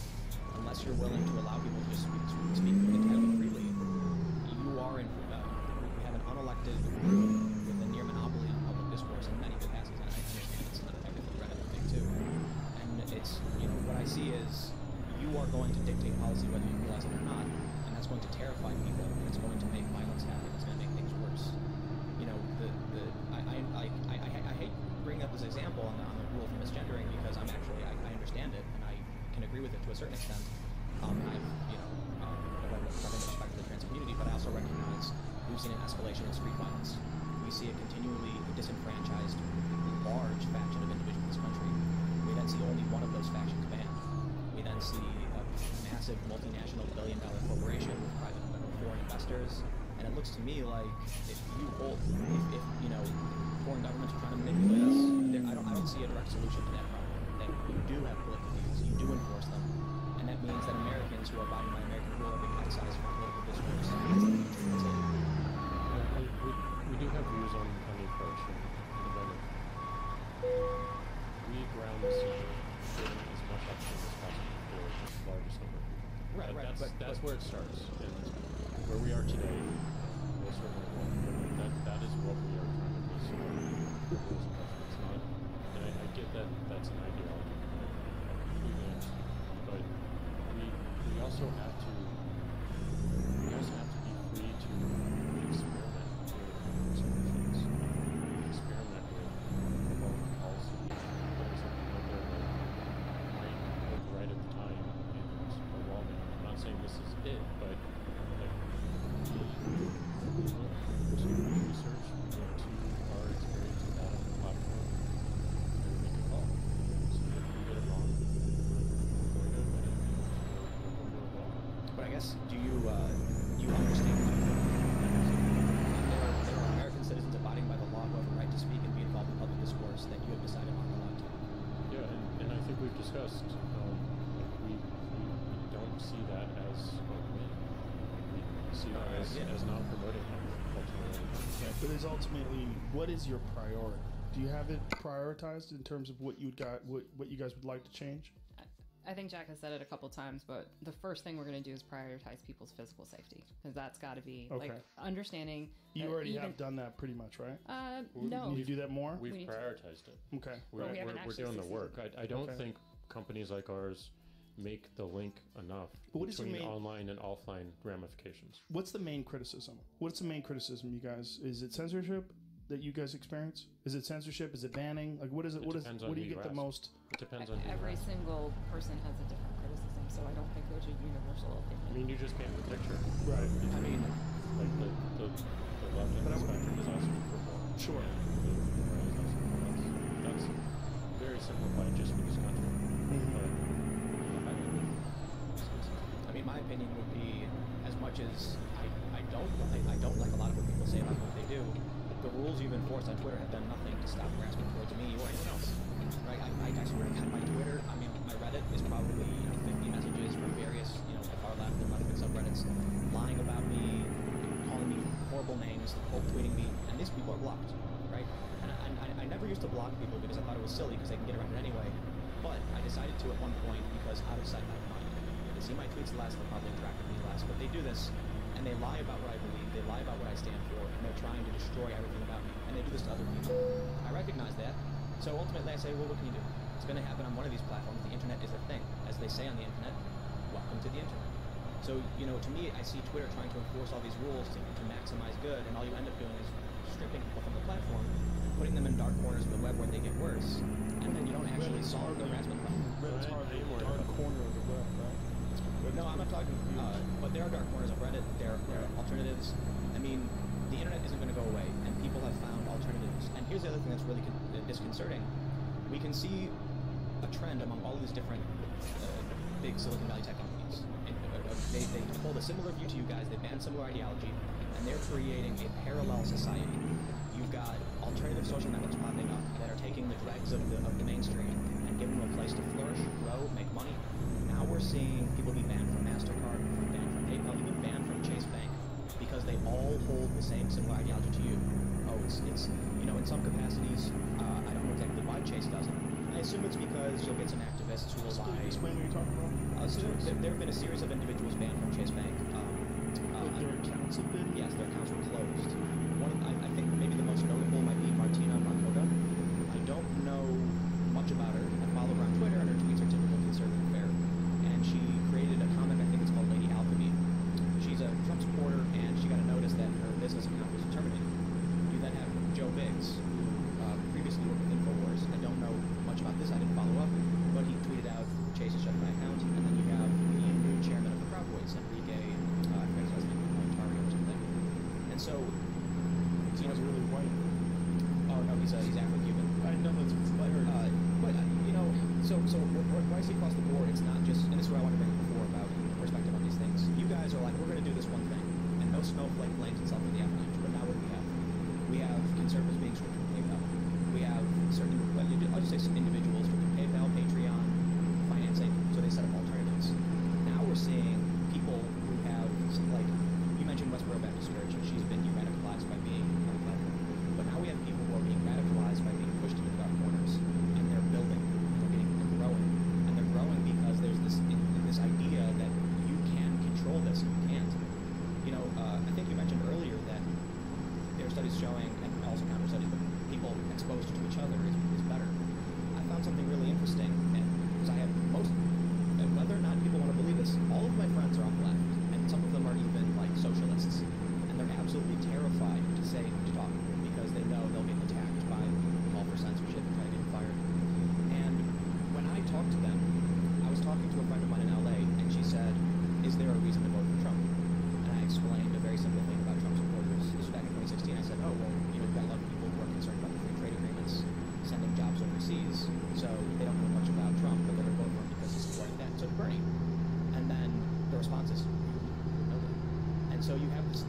unless you're willing to allow people to just speak entirely freely, you are in, we have an unelected group with a near monopoly on public discourse in many capacities, and I understand it's not everything relevant thing too. And it's, you know, what I see is you are going to dictate policy whether you realize it or not, and that's going to terrify people, and it's going to make violence happen, it's going to make things worse. You know, I hate bringing up this example on the rule for misgendering, because I understand it, and I can agree with it to a certain extent. I've, you know, nothing respect to the trans community, but I also recognize we've seen an escalation in street violence. We see a continually disenfranchised, large faction of individuals in this country. We then see only one of those factions banned. We then see a massive multinational billion-dollar corporation with private foreign investors, and it looks to me like if you know, foreign governments are trying to manipulate us, I don't see a direct solution to that problem. That you do have political views, you do enforce them, and that means that Americans who are abiding by American rule are being excised from political discourse. That's it. We do have views on the approach, and we ground this in getting as much action as possible for the largest number of people. Right. That's where it starts, and where we are today will certainly work. That is what we are trying to do. It's not, and I get that that's an ideology, but we also have to be free to experiment with certain things. Experiment with public policy, putting something out there that might look right at the time and evolving. I'm not saying this this is it, but like we look to research, we look to our experience with that on the platform, and we make a call. So if we get it wrong, we're going to admit it, and we're going to evolve. But I guess, do you understand how there are American citizens abiding by the law who have a right to speak and be involved in public discourse that you have decided not to allow to? Yeah, and I think we've discussed, like we don't see that as a win. We see that as not promoting them, ultimately. Yeah, but it's ultimately, what is your priority? Do you have it prioritized in terms of what you guys would like to change? I think Jack has said it a couple times, but the first thing we're going to do is prioritize people's physical safety, because that's got to be like understanding. You already have done that pretty much, right? No. Need to do that more? We've prioritized it. Okay. We're doing the work. I don't think companies like ours make the link enough between online and offline ramifications. What's the main criticism? What's the main criticism, you guys? Is it censorship that you guys experience? Is it censorship? Is it banning? Like, what is it? What do you get the most? It depends on every single person has a different criticism, so I don't think there's a universal opinion. I mean, you just paint the picture. Right. I mean, like the left end of the spectrum is asking for more. Sure. And the right is asking for less. That's very simplified just for this country. But I mean, my opinion would be, as much as I don't like a lot of what people say about what they do, the rules you've enforced on Twitter have done nothing to stop harassment towards me or anyone else. Right? I swear to God, my Twitter, I mean, my Reddit is probably 50 messages from various, far left and left-wing subreddits lying about me, calling me horrible names, quote tweeting me, and these people are blocked, right? And I never used to block people because I thought it was silly because they can get around it anyway. But I decided to at one point because out of sight, out of mind. They see my tweets less, they'll probably interact with me less. But they do this, and they lie about what I believe, they lie about what I stand for, and they're trying to destroy everything about me. And they do this to other people. I recognize that. So ultimately I say, well, what can you do? It's going to happen on one of these platforms. The internet is a thing. As they say on the internet, welcome to the internet. So, to me, I see Twitter trying to enforce all these rules to maximize good, and all you end up doing is stripping people from the platform, putting them in dark corners of the web where they get worse, and then you don't actually solve the harassment problem. Reddit's hardly a dark corner of the web, right? No, I'm not talking, but there are dark corners of Reddit, there are alternatives. I mean, the internet isn't going to go away, and people have found alternatives. And here's the other thing that's really disconcerting. We can see a trend among all these different big Silicon Valley tech companies. They hold a similar view to you guys, they ban similar ideology, and they're creating a parallel society. You've got alternative social networks popping up that are taking the dregs of the mainstream and giving them a place to flourish, grow, make money. Now we're seeing people be banned from MasterCard, banned from PayPal, even banned from Chase Bank, because they all hold the same similar ideology to you. Oh, it's in some capacities, I don't know exactly why Chase doesn't. I assume it's because you'll get some activists who will lie. Explain what you're talking about. So there have been a series of individuals banned from Chase Bank. Their accounts have been? Yes, their accounts were closed. I think maybe the most notable might be Martina Markota. I don't know much about her. I follow her on Twitter, and her tweets are typical conservative fare. And she created a comic, I think it's called Lady Alchemy. She's a Trump supporter, and she got a notice that her business account was terminated. You then have Joe Biggs, who previously worked with InfoWars. I don't know much about this, I didn't follow up, but he tweeted out, Chase has shut my account. And then you have the new chairman of the Proud Boys, Enrique, I forget his last name, Ontario or something. And so, He's really white. Oh no, he's Afro-Cuban. I know that's what I heard. So what I see across the board, it's not just, and this is what I wanted to bring up before about perspective on these things. You guys are like, we're going to do this one thing, and no snowflake blames itself in the avalanche. But now what do we have? We have conservatives being strict from PayPal. We have certain, I'll just say some individuals from PayPal, Patreon, financing, so they set up alternatives. Now we're seeing people who have, like, you mentioned Westboro Baptist Church, and she's been radicalized by being on the platform. But now we have people who are being radicalized by being pushed into the dark corners, and they're building, they're growing, and they're growing because there's this idea that you can control this, and you can't. I think you mentioned earlier that there are studies showing, and also counter studies, but people exposed to each other is better. I found something really interesting, and because I have whether or not people want to believe this, all of my friends are on the left, and some of them are even like socialists, and they're absolutely terrified to talk because they know they'll get attacked by call for censorship and try to get fired. And when I talked to them, I was talking to a friend of mine in LA, and she said, "Is there a reason to Artemis, so they don't know much about Trump, but they're going to vote for him because he's supporting that. So Bernie. And then the response is, you know that. And so you have this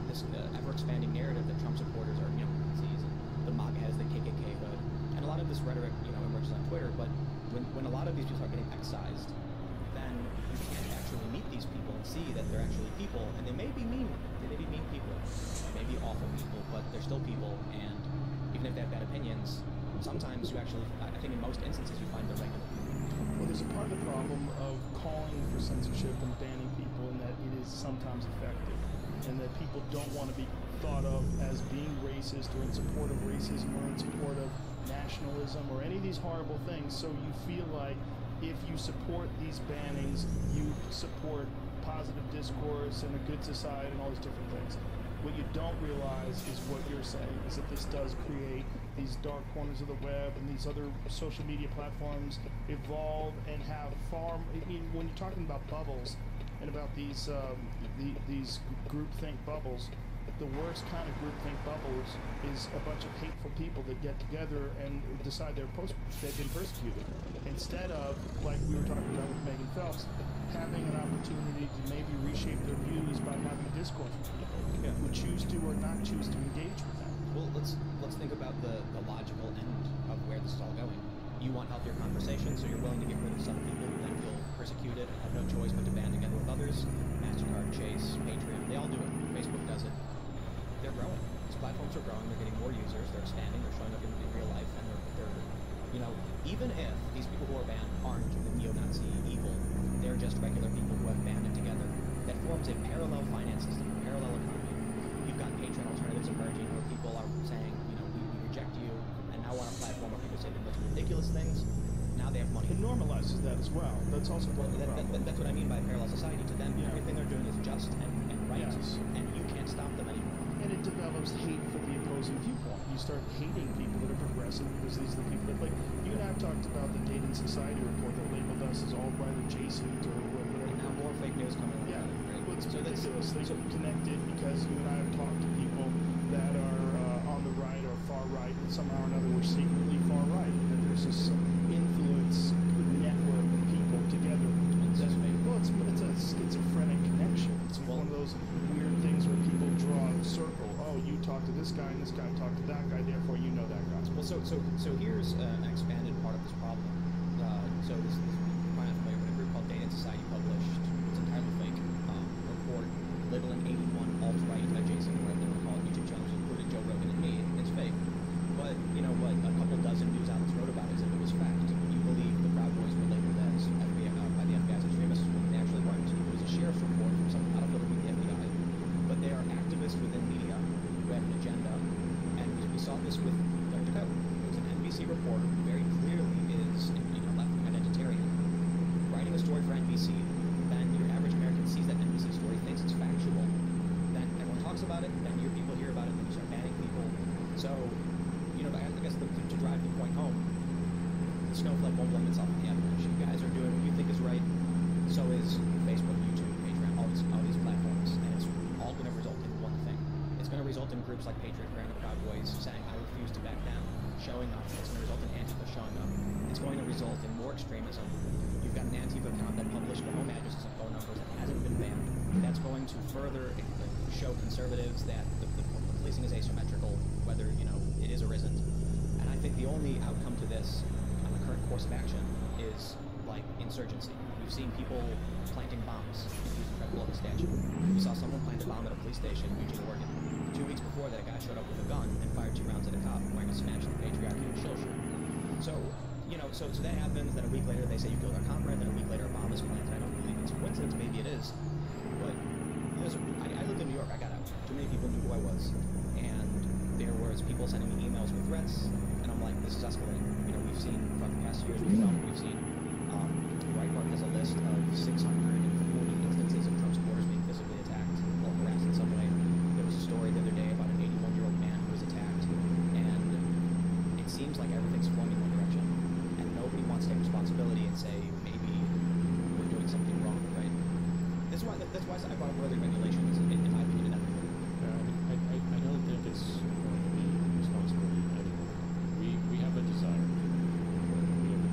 ever-expanding narrative that Trump supporters are, you know, Nazis, and the MAGA has the KKK hood, and a lot of this rhetoric, you know, emerges on Twitter. But when a lot of these people are getting excised, then you can't actually meet these people and see that they're actually people, and they may be mean. They may be mean people, they may be awful people, but they're still people. And even if they have bad opinions, sometimes you actually, I think in most instances, you find the right. Well, there's a part of the problem of calling for censorship and banning people in that it is sometimes effective, and that people don't want to be thought of as being racist or in support of racism or in support of nationalism or any of these horrible things. So you feel like if you support these bannings, you support positive discourse and a good society and all these different things. What you don't realize is what you're saying is that this does create these dark corners of the web, and these other social media platforms evolve and have far. I mean, when you're talking about bubbles and about these groupthink bubbles, the worst kind of groupthink bubbles is a bunch of hateful people that get together and decide they've been persecuted, instead of, like we were talking about with Megan Phelps, having an opportunity to maybe reshape their views by having discourse with people who choose to or not choose to engage with them. Well, let's think about the logical end of where this is all going. You want healthier conversation, so you're willing to get rid of some people who then feel persecuted and have no choice but to band together with others. MasterCard, Chase, Patreon, they all do it. Facebook does it. They're growing. These platforms are growing. They're getting more users. They're expanding. They're showing up in real life, and they're, you know, even if these people who are banned aren't the neo-Nazi evil, they're just regular people who have banded together. That forms a parallel finance system, a parallel economy. You've got Patreon alternatives emerging where people are saying, you know, we reject you, and now on a platform where people say the most ridiculous things. Now they have money. It normalizes that as well. That's also part of the problem. That's what I mean by parallel society. To them, everything they're doing is just and right, and you can't stop them anymore. And it develops hate for the opposing viewpoint. You start hating people that are progressive because these are the people that, like, you and I have talked about the Dating Society report that labeled us as all right adjacent or whatever. And now more fake news coming out. Yeah, well, it's ridiculous. They connected because you and I have talked to people that are on the right or far right, and somehow or another we're secretly far right. And that there's this influence network of people together. Well, it's a schizophrenic connection. It's one of those weird things where people draw a circle. Oh, you talk to this guy, and this guy talk to that guy, therefore you know that guy. Well, so here's an expanded part of this problem. So this is probably not familiar with a group called Data Society published, it's entirely fake, report labeling 81 alt-right adjacent, whatever they want to call it, YouTube channels, including Joe Rogan and me. It's fake. But, you know, what a couple dozen news outlets wrote about it as if it was fact. You believe the Proud Boys were labeled as by the FBI's extremists when they actually weren't. It was a sheriff's report from some not affiliated with the FBI. But they are activists within media who have an agenda, and we saw this with Dr. Coe. It was an NBC reporter who very clearly is, you know, left identitarian, writing a story for NBC. Then your average American sees that NBC story, thinks it's factual. Then everyone talks about it. Then your people hear about it. Then you start banning people. So, you know, I guess to drive the point home, the snowflake won't blame itself on the avalanche. You guys are doing what you think is right. So is Facebook, YouTube, Patreon, all these platforms, and it's all going to result in one thing. It's going to result in groups like Patriot Prayer and the Proud Boys saying, I refuse to back down, showing up. It's going to result in Antifa showing up. It's going to result in more extremism. You've got an Antifa account that published the home addresses and phone numbers that hasn't been banned. That's going to further show conservatives that the policing is asymmetrical, whether, you know, it is or isn't. And I think the only outcome to this on the current course of action is, like, insurgency. We've seen people planting bombs in Houston trying to blow up a statue. We saw someone plant a bomb at a police station in Eugene, Oregon. 2 weeks before that, a guy showed up with a gun and fired 2 rounds at a cop wearing a Smash the Patriarchy and shill shirt. So, you know, so that happens, then a week later they say you killed our comrade, then a week later a bomb is planted. I don't believe it's a coincidence, maybe it is. But I lived in New York, I got out. Too many people knew who I was. And there was people sending me emails with threats, and I'm like, this is escalating. You know, we've seen from the past years, we've seen Breitbart has a list of 640 instances of Trump supporters being physically attacked or harassed in some way. There was a story the other day about an 81-year-old man who was attacked, and it seems like everything's flowing in one direction, and nobody wants to take responsibility and say, maybe we're doing something wrong, right? That's why I brought up early regulations, in my opinion, inevitable. I don't think it's going to be responsibility anymore. We have a desire. We have a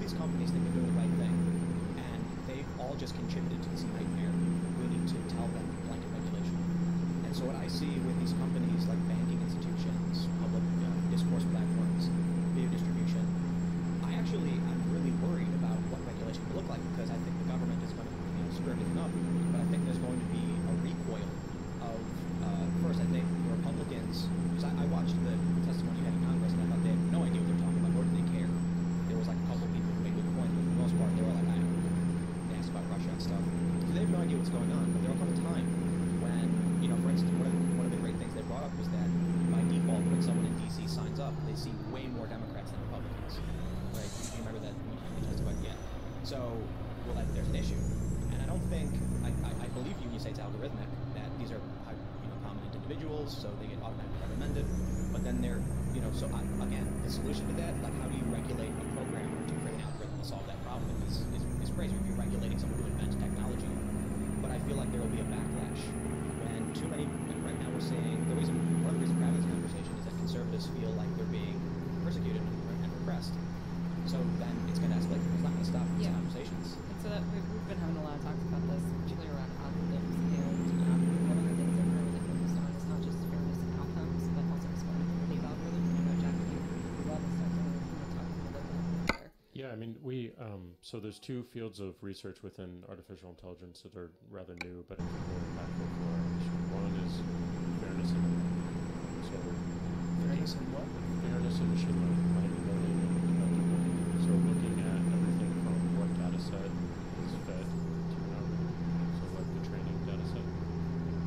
these companies think they're doing the right thing, and they've all just contributed to this nightmare. We need to tell them blanket regulation. And so what I see with these companies like banking institutions, public discourse platforms, video distribution, I'm really worried about what regulation will look like, because I think the government is going to screw everything up, but I think there's going to be a recoil of, first I think the Republicans, because I watched the testimony you had in Congress and I thought they had no idea what they're talking about, nor did they care. There was like a couple people who made good points, but for the most part they were like, I don't know. They asked about Russia and stuff. So they have no idea what's going on, but there will come a time when, for instance, one of the great things they brought up was that by default, when someone in DC signs up, they see way more Democrats than Republicans. Right? You remember that when they testified? Yeah. So, well, there's an issue. And I don't think, I believe you when you say it's algorithmic, that these are, prominent individuals, so they get automatically recommended. But then they're, so again, the solution to that, like how do you regulate a programmer to create an algorithm to solve that problem is crazy if you're regulating someone who invents technology. But I feel like there will be a backlash when too many, and right now we're seeing, one of the reasons we're having this conversation is that conservatives feel like they're being persecuted and repressed. So then it's going to escalate. It's not going to stop these conversations. And so that we've been having a lot of talks about this, particularly around algorithms, and one of the things that we're really focused on is not just fairness and outcomes, but also explainability of algorithms. And I know, Jack, you love this stuff, and we're going to talk a little bit about there. Yeah, I mean, so there's two fields of research within artificial intelligence that are rather new, but I think really impactful for our industry. One is fairness and fairness and what? Fairness and machine learning. So looking at everything from what data set is fed to an algorithm, so like the training data set,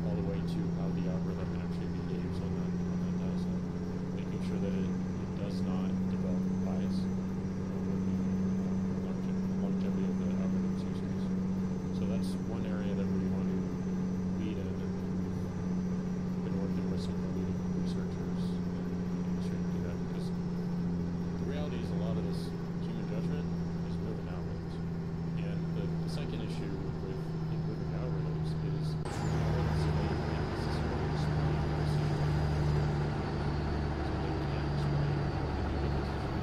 all the way to how the algorithm actually behaves on that data set, making sure that it does not develop bias over the longevity of the algorithm's use case. So that's one area that we want to lead in, and been working with some of the leading researchers in the industry to do that, because the reality is a lot of this human judgment is moving algorithms. And the second issue with moving algorithms is algorithms that they can't necessarily explain the decision. So they can't explain what the decision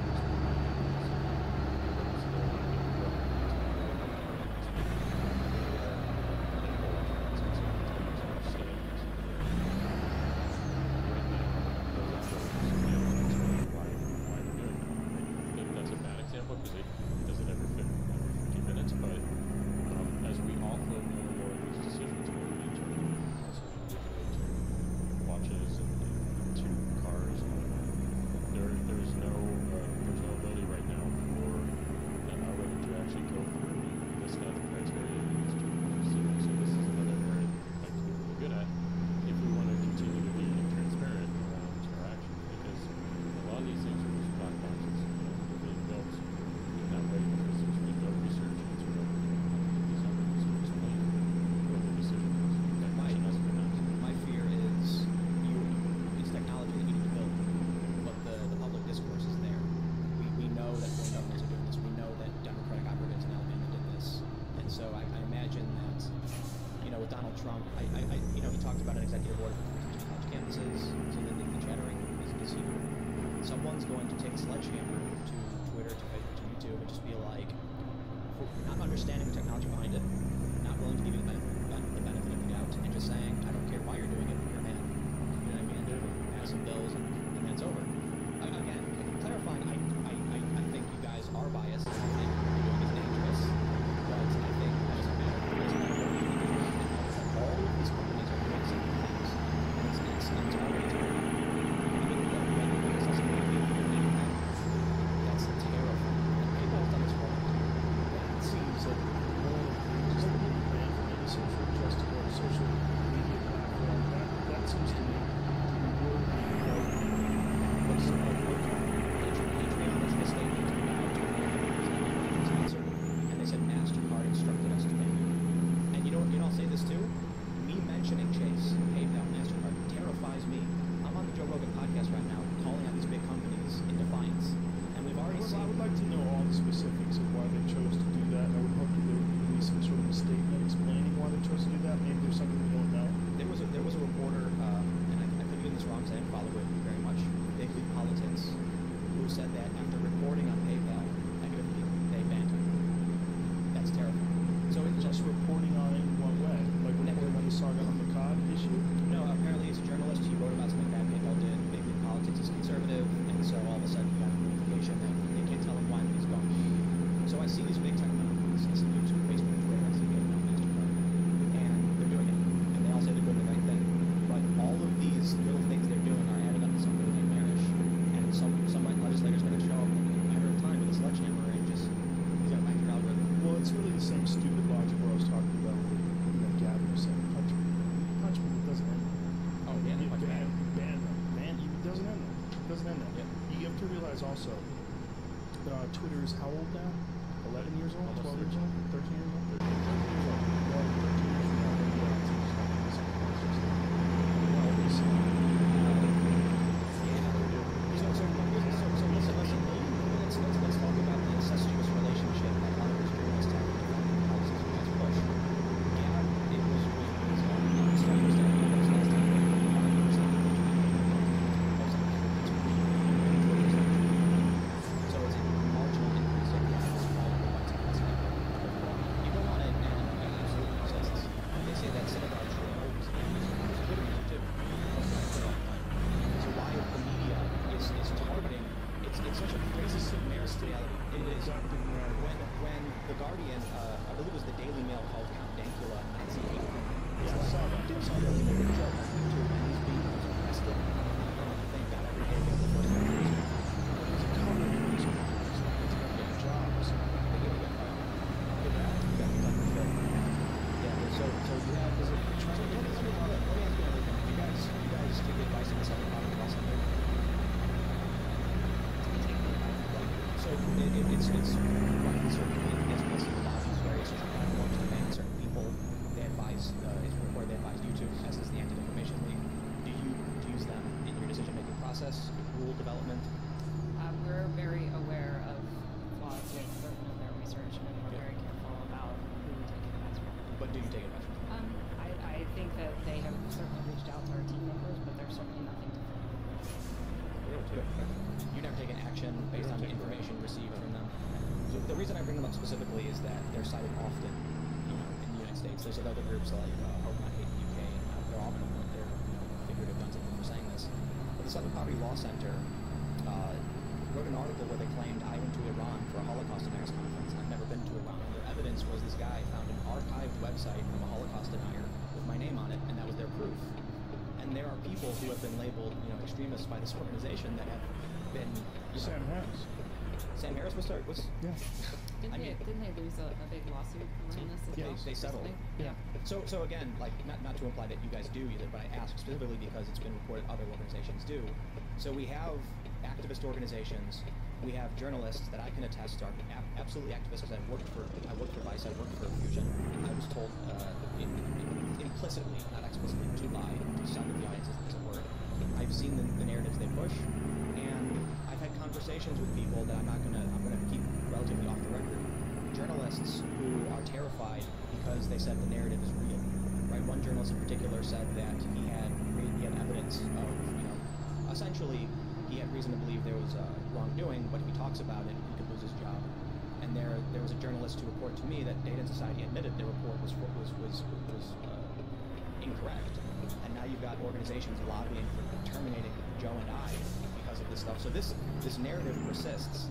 because it doesn't ever fit every 15 minutes, but as we offload more and more of these decisions, maybe internally, also digitally to watches and to cars and whatnot, there's no ability right now for an algorithm to actually go through and list out the criteria used to make a decision. So this is another area that we're really good at if we want to continue to be transparent around interaction, because a lot of these things are just black boxes being built that way because there's been no research into what these algorithms to explain what the decision is. That question hasn't been asked. My fear is it's technology that you need to build, but the public discourse is there. We know that foreign governments are doing this. We know that Democratic operatives in Alabama did this, and so I imagine that with Donald Trump, he talked about an executive order for college campuses, so that the chattering is here. Someone's going to take a sledgehammer to Twitter, to Facebook, to YouTube, and just be like, not understanding the technology behind it, not willing to give you the benefit of the doubt, and just saying, I don't care why you're doing it, you're a man. You know what I mean? Pass some bills, and that's over. Again, clarifying, I think you guys are biased, and I think what you're doing is dangerous, but I think that doesn't matter. All of these companies are doing simple things, and it's entirely terrible. That's terrifying. PayPal's done this wrong. It seems like one of the things journalists reporting on it in what way? Like reporting on the saga on the COD issue? No, apparently it's a journalist. He wrote about something bad PayPal did. They think politics is conservative, and so all of a sudden he got a notification that they can't tell him why he's gone. So I see these big tech companies, I see YouTube, Facebook, Twitter, I see PayPal, MasterCard, and they're doing it. And they all say they're doing the right thing. But all of these little things they're doing are adding up to something nightmarish. And some legislators going to show up in a matter of time with a sledgehammer and just, he's going to back your algorithm. Well, it's really the same stupid logic where I was talking about with Gavin was saying, punch me. Punch me, it doesn't end there. Oh, yeah, You punch ban back. them. It doesn't end there. It doesn't end there. Yep. You have to realize also, Twitter is how old now? 11 years old? Almost 12 years old? 13 years old? 13 years old. 13 years old. Well, 13 years from now, they'll be out to Let's talk about the incestuous relationship that a lot of extremists have with the policies you guys push. Yeah, it was starting to stand up last time. So it's a marginal increase in you don't want to absolutely exists. They say that synagogue trolls and Twitter user too. So why the media is targeting it's such a crazy submerged reality. It is. When the Guardian, I believe it was the Daily Mail called Count Dankula Nazi hate crime. Yeah, I saw that. Dude, somebody made a joke on YouTube and he's being arrested. Thank God every day they have the first one. It's a cover of news. It's going to get jobs. They're going to get fired. Look at that. You got me done for sure. Yeah, so you have, is it, let me ask you another thing. You guys take advice on this other product law center? So it's quite conservative. It's mostly lobbies various platforms to ban certain people. They advise, it's reported they advise YouTube, as is the Anti-Defamation League. Do you use them in your decision-making process, rule development? We're very aware of flaws with certain of their research, and we're very careful about who we take advice from. But do you take advice from them? I think that they have certainly reached out to our team members, but there's certainly nothing to You never take an action based on the information received from them. So the reason I bring them up specifically is that they're cited often, in the United States. There's other groups like Hogan Hate the UK, and they're all they're figurative guns for saying this. But the Southern Poverty Law Center wrote an article where they claimed I went to Iran for a Holocaust deniers conference. I've never been to Iran. And their evidence was this guy found an archived website from a Holocaust denier with my name on it, and that was their proof. And there are people who have been labeled, extremists by this organization that have been. Sam Harris. Sam Harris was yeah. Didn't they lose a big lawsuit around this as well? They settled. Yeah. So again, like not to imply that you guys do either, but I ask specifically because it's been reported other organizations do. So we have activist organizations, we have journalists that I can attest are absolutely activists. I worked for Vice, I worked for Fusion. I was told implicitly, not explicitly, to lie to some of the audiences is a word. I've seen the narratives they push, and I've had conversations with people that I'm gonna keep relatively off the record. Journalists who are terrified because they said the narrative is real. Right? One journalist in particular said that he had evidence of, essentially he had reason to believe there was wrongdoing, but if he talks about it, he could lose his job. And there was a journalist who reported to me that Data and Society admitted their report was incorrect. And now you've got organizations lobbying for terminating Joe and I because of this stuff. So this narrative persists.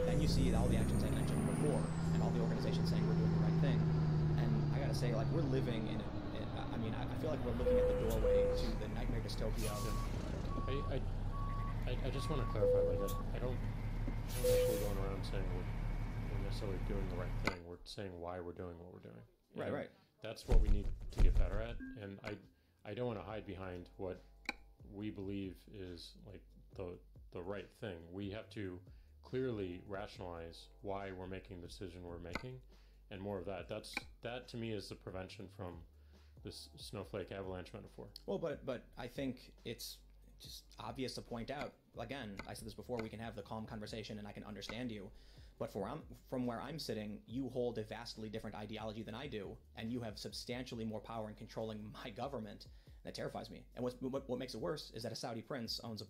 Then you see all the actions I mentioned before, and all the organizations saying we're doing the right thing. And I gotta say, like, we're living in I feel like we're looking at the doorway to the nightmare dystopia. I just want to clarify, like, I don't actually going around saying we're necessarily doing the right thing. We're saying why we're doing what we're doing. And Right. That's what we need to get better at, and I don't want to hide behind what we believe is like the right thing. We have to clearly rationalize why we're making the decision we're making, and more of that. That to me is the prevention from this snowflake avalanche metaphor. Well, but I think it's just obvious to point out, again, I said this before, we can have the calm conversation and I can understand you, but from where I'm sitting, you hold a vastly different ideology than I do, and you have substantially more power in controlling my government. That terrifies me. And what makes it worse is that a Saudi prince owns,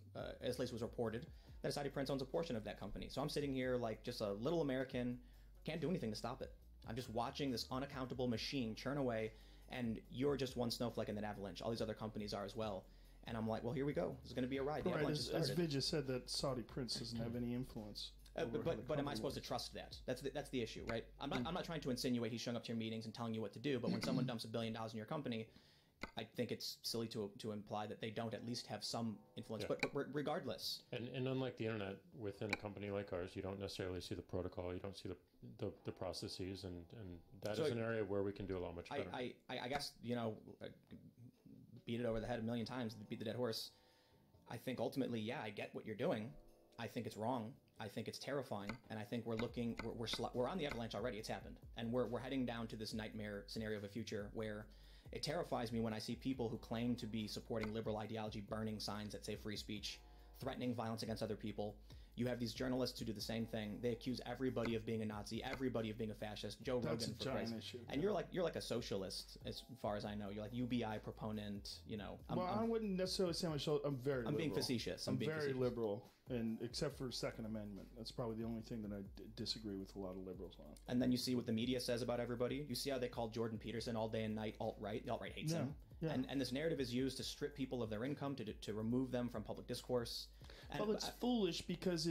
at least was reported, that a Saudi prince owns a portion of that company. So I'm sitting here like just a little American, can't do anything to stop it. I'm just watching this unaccountable machine churn away, and you're just one snowflake in that avalanche. All these other companies are as well. And I'm like, well, here we go. This is going to be a ride. The avalanche has started. As Vijay said, that Saudi prince doesn't have any influence. But am I supposed to trust that? That's the issue, right? I'm not trying to insinuate he's showing up to your meetings and telling you what to do. But when someone dumps $1 billion in your company, I think it's silly to imply that they don't at least have some influence. Yeah. But regardless, and unlike the internet, within a company like ours, you don't necessarily see the protocol, you don't see the processes, and that is an area where we can do a lot much better. I guess, you know, beat it over the head a million times, beat the dead horse. I think ultimately, yeah, I get what you're doing. I think it's wrong. I think it's terrifying, and I think we're on the avalanche already. It's happened, and we're heading down to this nightmare scenario of a future where it terrifies me when I see people who claim to be supporting liberal ideology burning signs that say free speech, threatening violence against other people. You have these journalists who do the same thing. They accuse everybody of being a Nazi, everybody of being a fascist. Joe Rogan, for Christ. Issue. And you're like a socialist, as far as I know. You're like UBI proponent. You know. I wouldn't necessarily say I'm very liberal. I'm being facetious. I'm very liberal, and except for Second Amendment, that's probably the only thing that I disagree with a lot of liberals on. And then you see what the media says about everybody. You see how they call Jordan Peterson all day and night alt-right. The alt-right hates him. Yeah. And this narrative is used to strip people of their income, to remove them from public discourse. And well, it's foolish because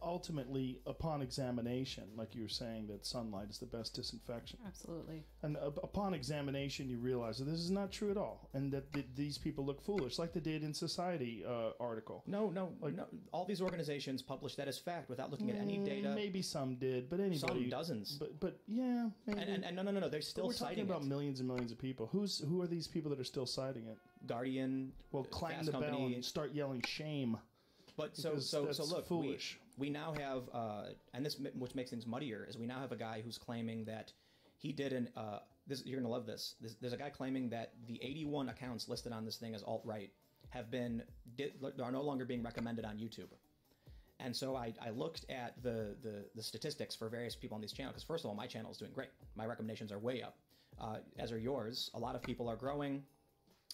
ultimately, upon examination, like you were saying, that sunlight is the best disinfection. Absolutely. And upon examination, you realize that this is not true at all, and that these people look foolish, like the Data in Society article. No. All these organizations publish that as fact without looking at any data. Maybe some did, but anybody. Some dozens. But yeah, maybe. And no, they're still citing it. We're talking about millions and millions of people. Who are these people that are still citing it? Guardian. Well, clang the bell and start yelling shame. But so look, foolish. We now have, and this, which makes things muddier, is we now have a guy who's claiming that he did you're gonna love this. There's a guy claiming that the 81 accounts listed on this thing as alt-right are no longer being recommended on YouTube. And so I looked at the statistics for various people on these channels, because first of all, my channel is doing great. My recommendations are way up, as are yours. A lot of people are growing,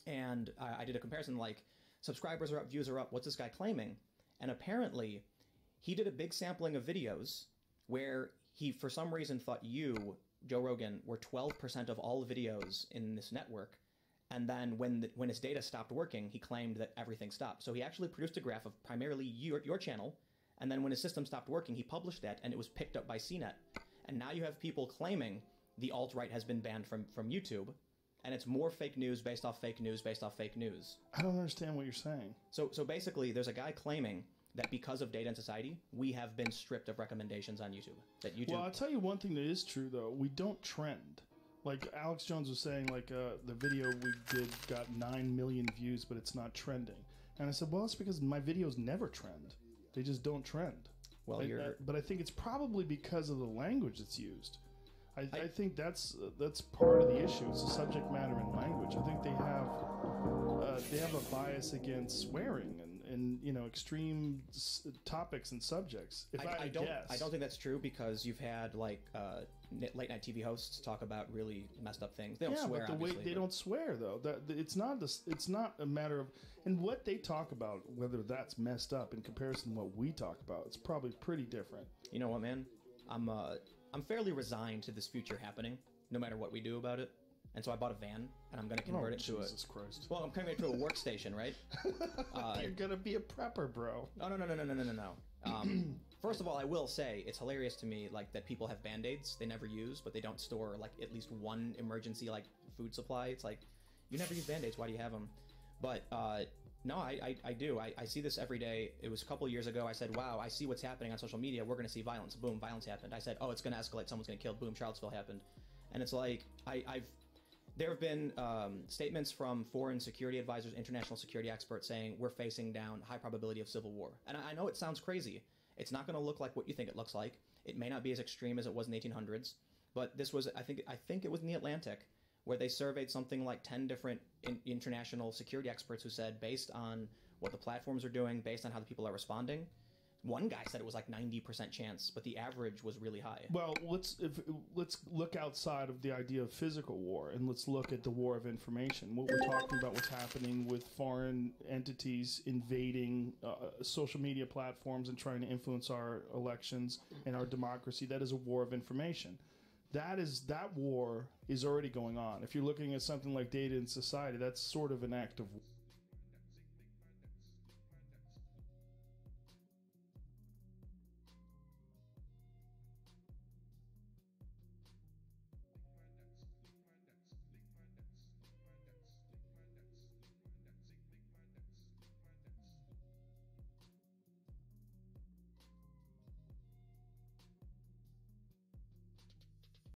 and I did a comparison, like, subscribers are up, views are up, what's this guy claiming? And apparently, he did a big sampling of videos where he, for some reason, thought you, Joe Rogan, were 12% of all videos in this network. And then when his data stopped working, he claimed that everything stopped. So he actually produced a graph of primarily your channel, and then when his system stopped working, he published that, and it was picked up by CNET. And now you have people claiming the alt-right has been banned from YouTube, and it's more fake news based off fake news based off fake news. I don't understand what you're saying. So basically, there's a guy claiming that because of Data in Society, we have been stripped of recommendations on YouTube. That YouTube. Well, I'll tell you one thing that is true, though. We don't trend. Like Alex Jones was saying, like the video we did got 9 million views, but it's not trending. And I said, well, it's because my videos never trend. They just don't trend. Well, but I think it's probably because of the language that's used. I think that's part of the issue. It's the subject matter and language. I think they have a bias against swearing and you know, extreme topics and subjects. I don't think that's true, because you've had like late night TV hosts talk about really messed up things. They don't swear. But they don't swear though. It's not a matter of, and what they talk about, whether that's messed up in comparison to what we talk about, it's probably pretty different. You know what, man? I'm fairly resigned to this future happening, no matter what we do about it. And so I bought a van, and I'm going to convert it to Jesus Christ. Well, I'm converting it to a workstation, right? You're going to be a prepper, bro. No. First of all, I will say it's hilarious to me, like, that people have Band-Aids they never use, but they don't store like at least one emergency like food supply. It's like, you never use Band-Aids. Why do you have them? But no, I do. I see this every day. It was a couple of years ago. I said, wow, I see what's happening on social media. We're going to see violence. Boom, violence happened. I said, oh, it's going to escalate. Someone's going to kill. Boom, Charlottesville happened. And it's like, there have been statements from foreign security advisors, international security experts saying we're facing down high probability of civil war. And I know it sounds crazy. It's not going to look like what you think it looks like. It may not be as extreme as it was in the 1800s. But this was, I think it was in the Atlantic, where they surveyed something like 10 different international security experts who said, based on what the platforms are doing, based on how the people are responding, one guy said it was like 90% chance, but the average was really high. Well, let's look outside of the idea of physical war, and let's look at the war of information. What we're talking about, what's happening with foreign entities invading social media platforms and trying to influence our elections and our democracy. That is a war of information. that war is already going on. If you're looking at something like data in society, that's sort of an act of war.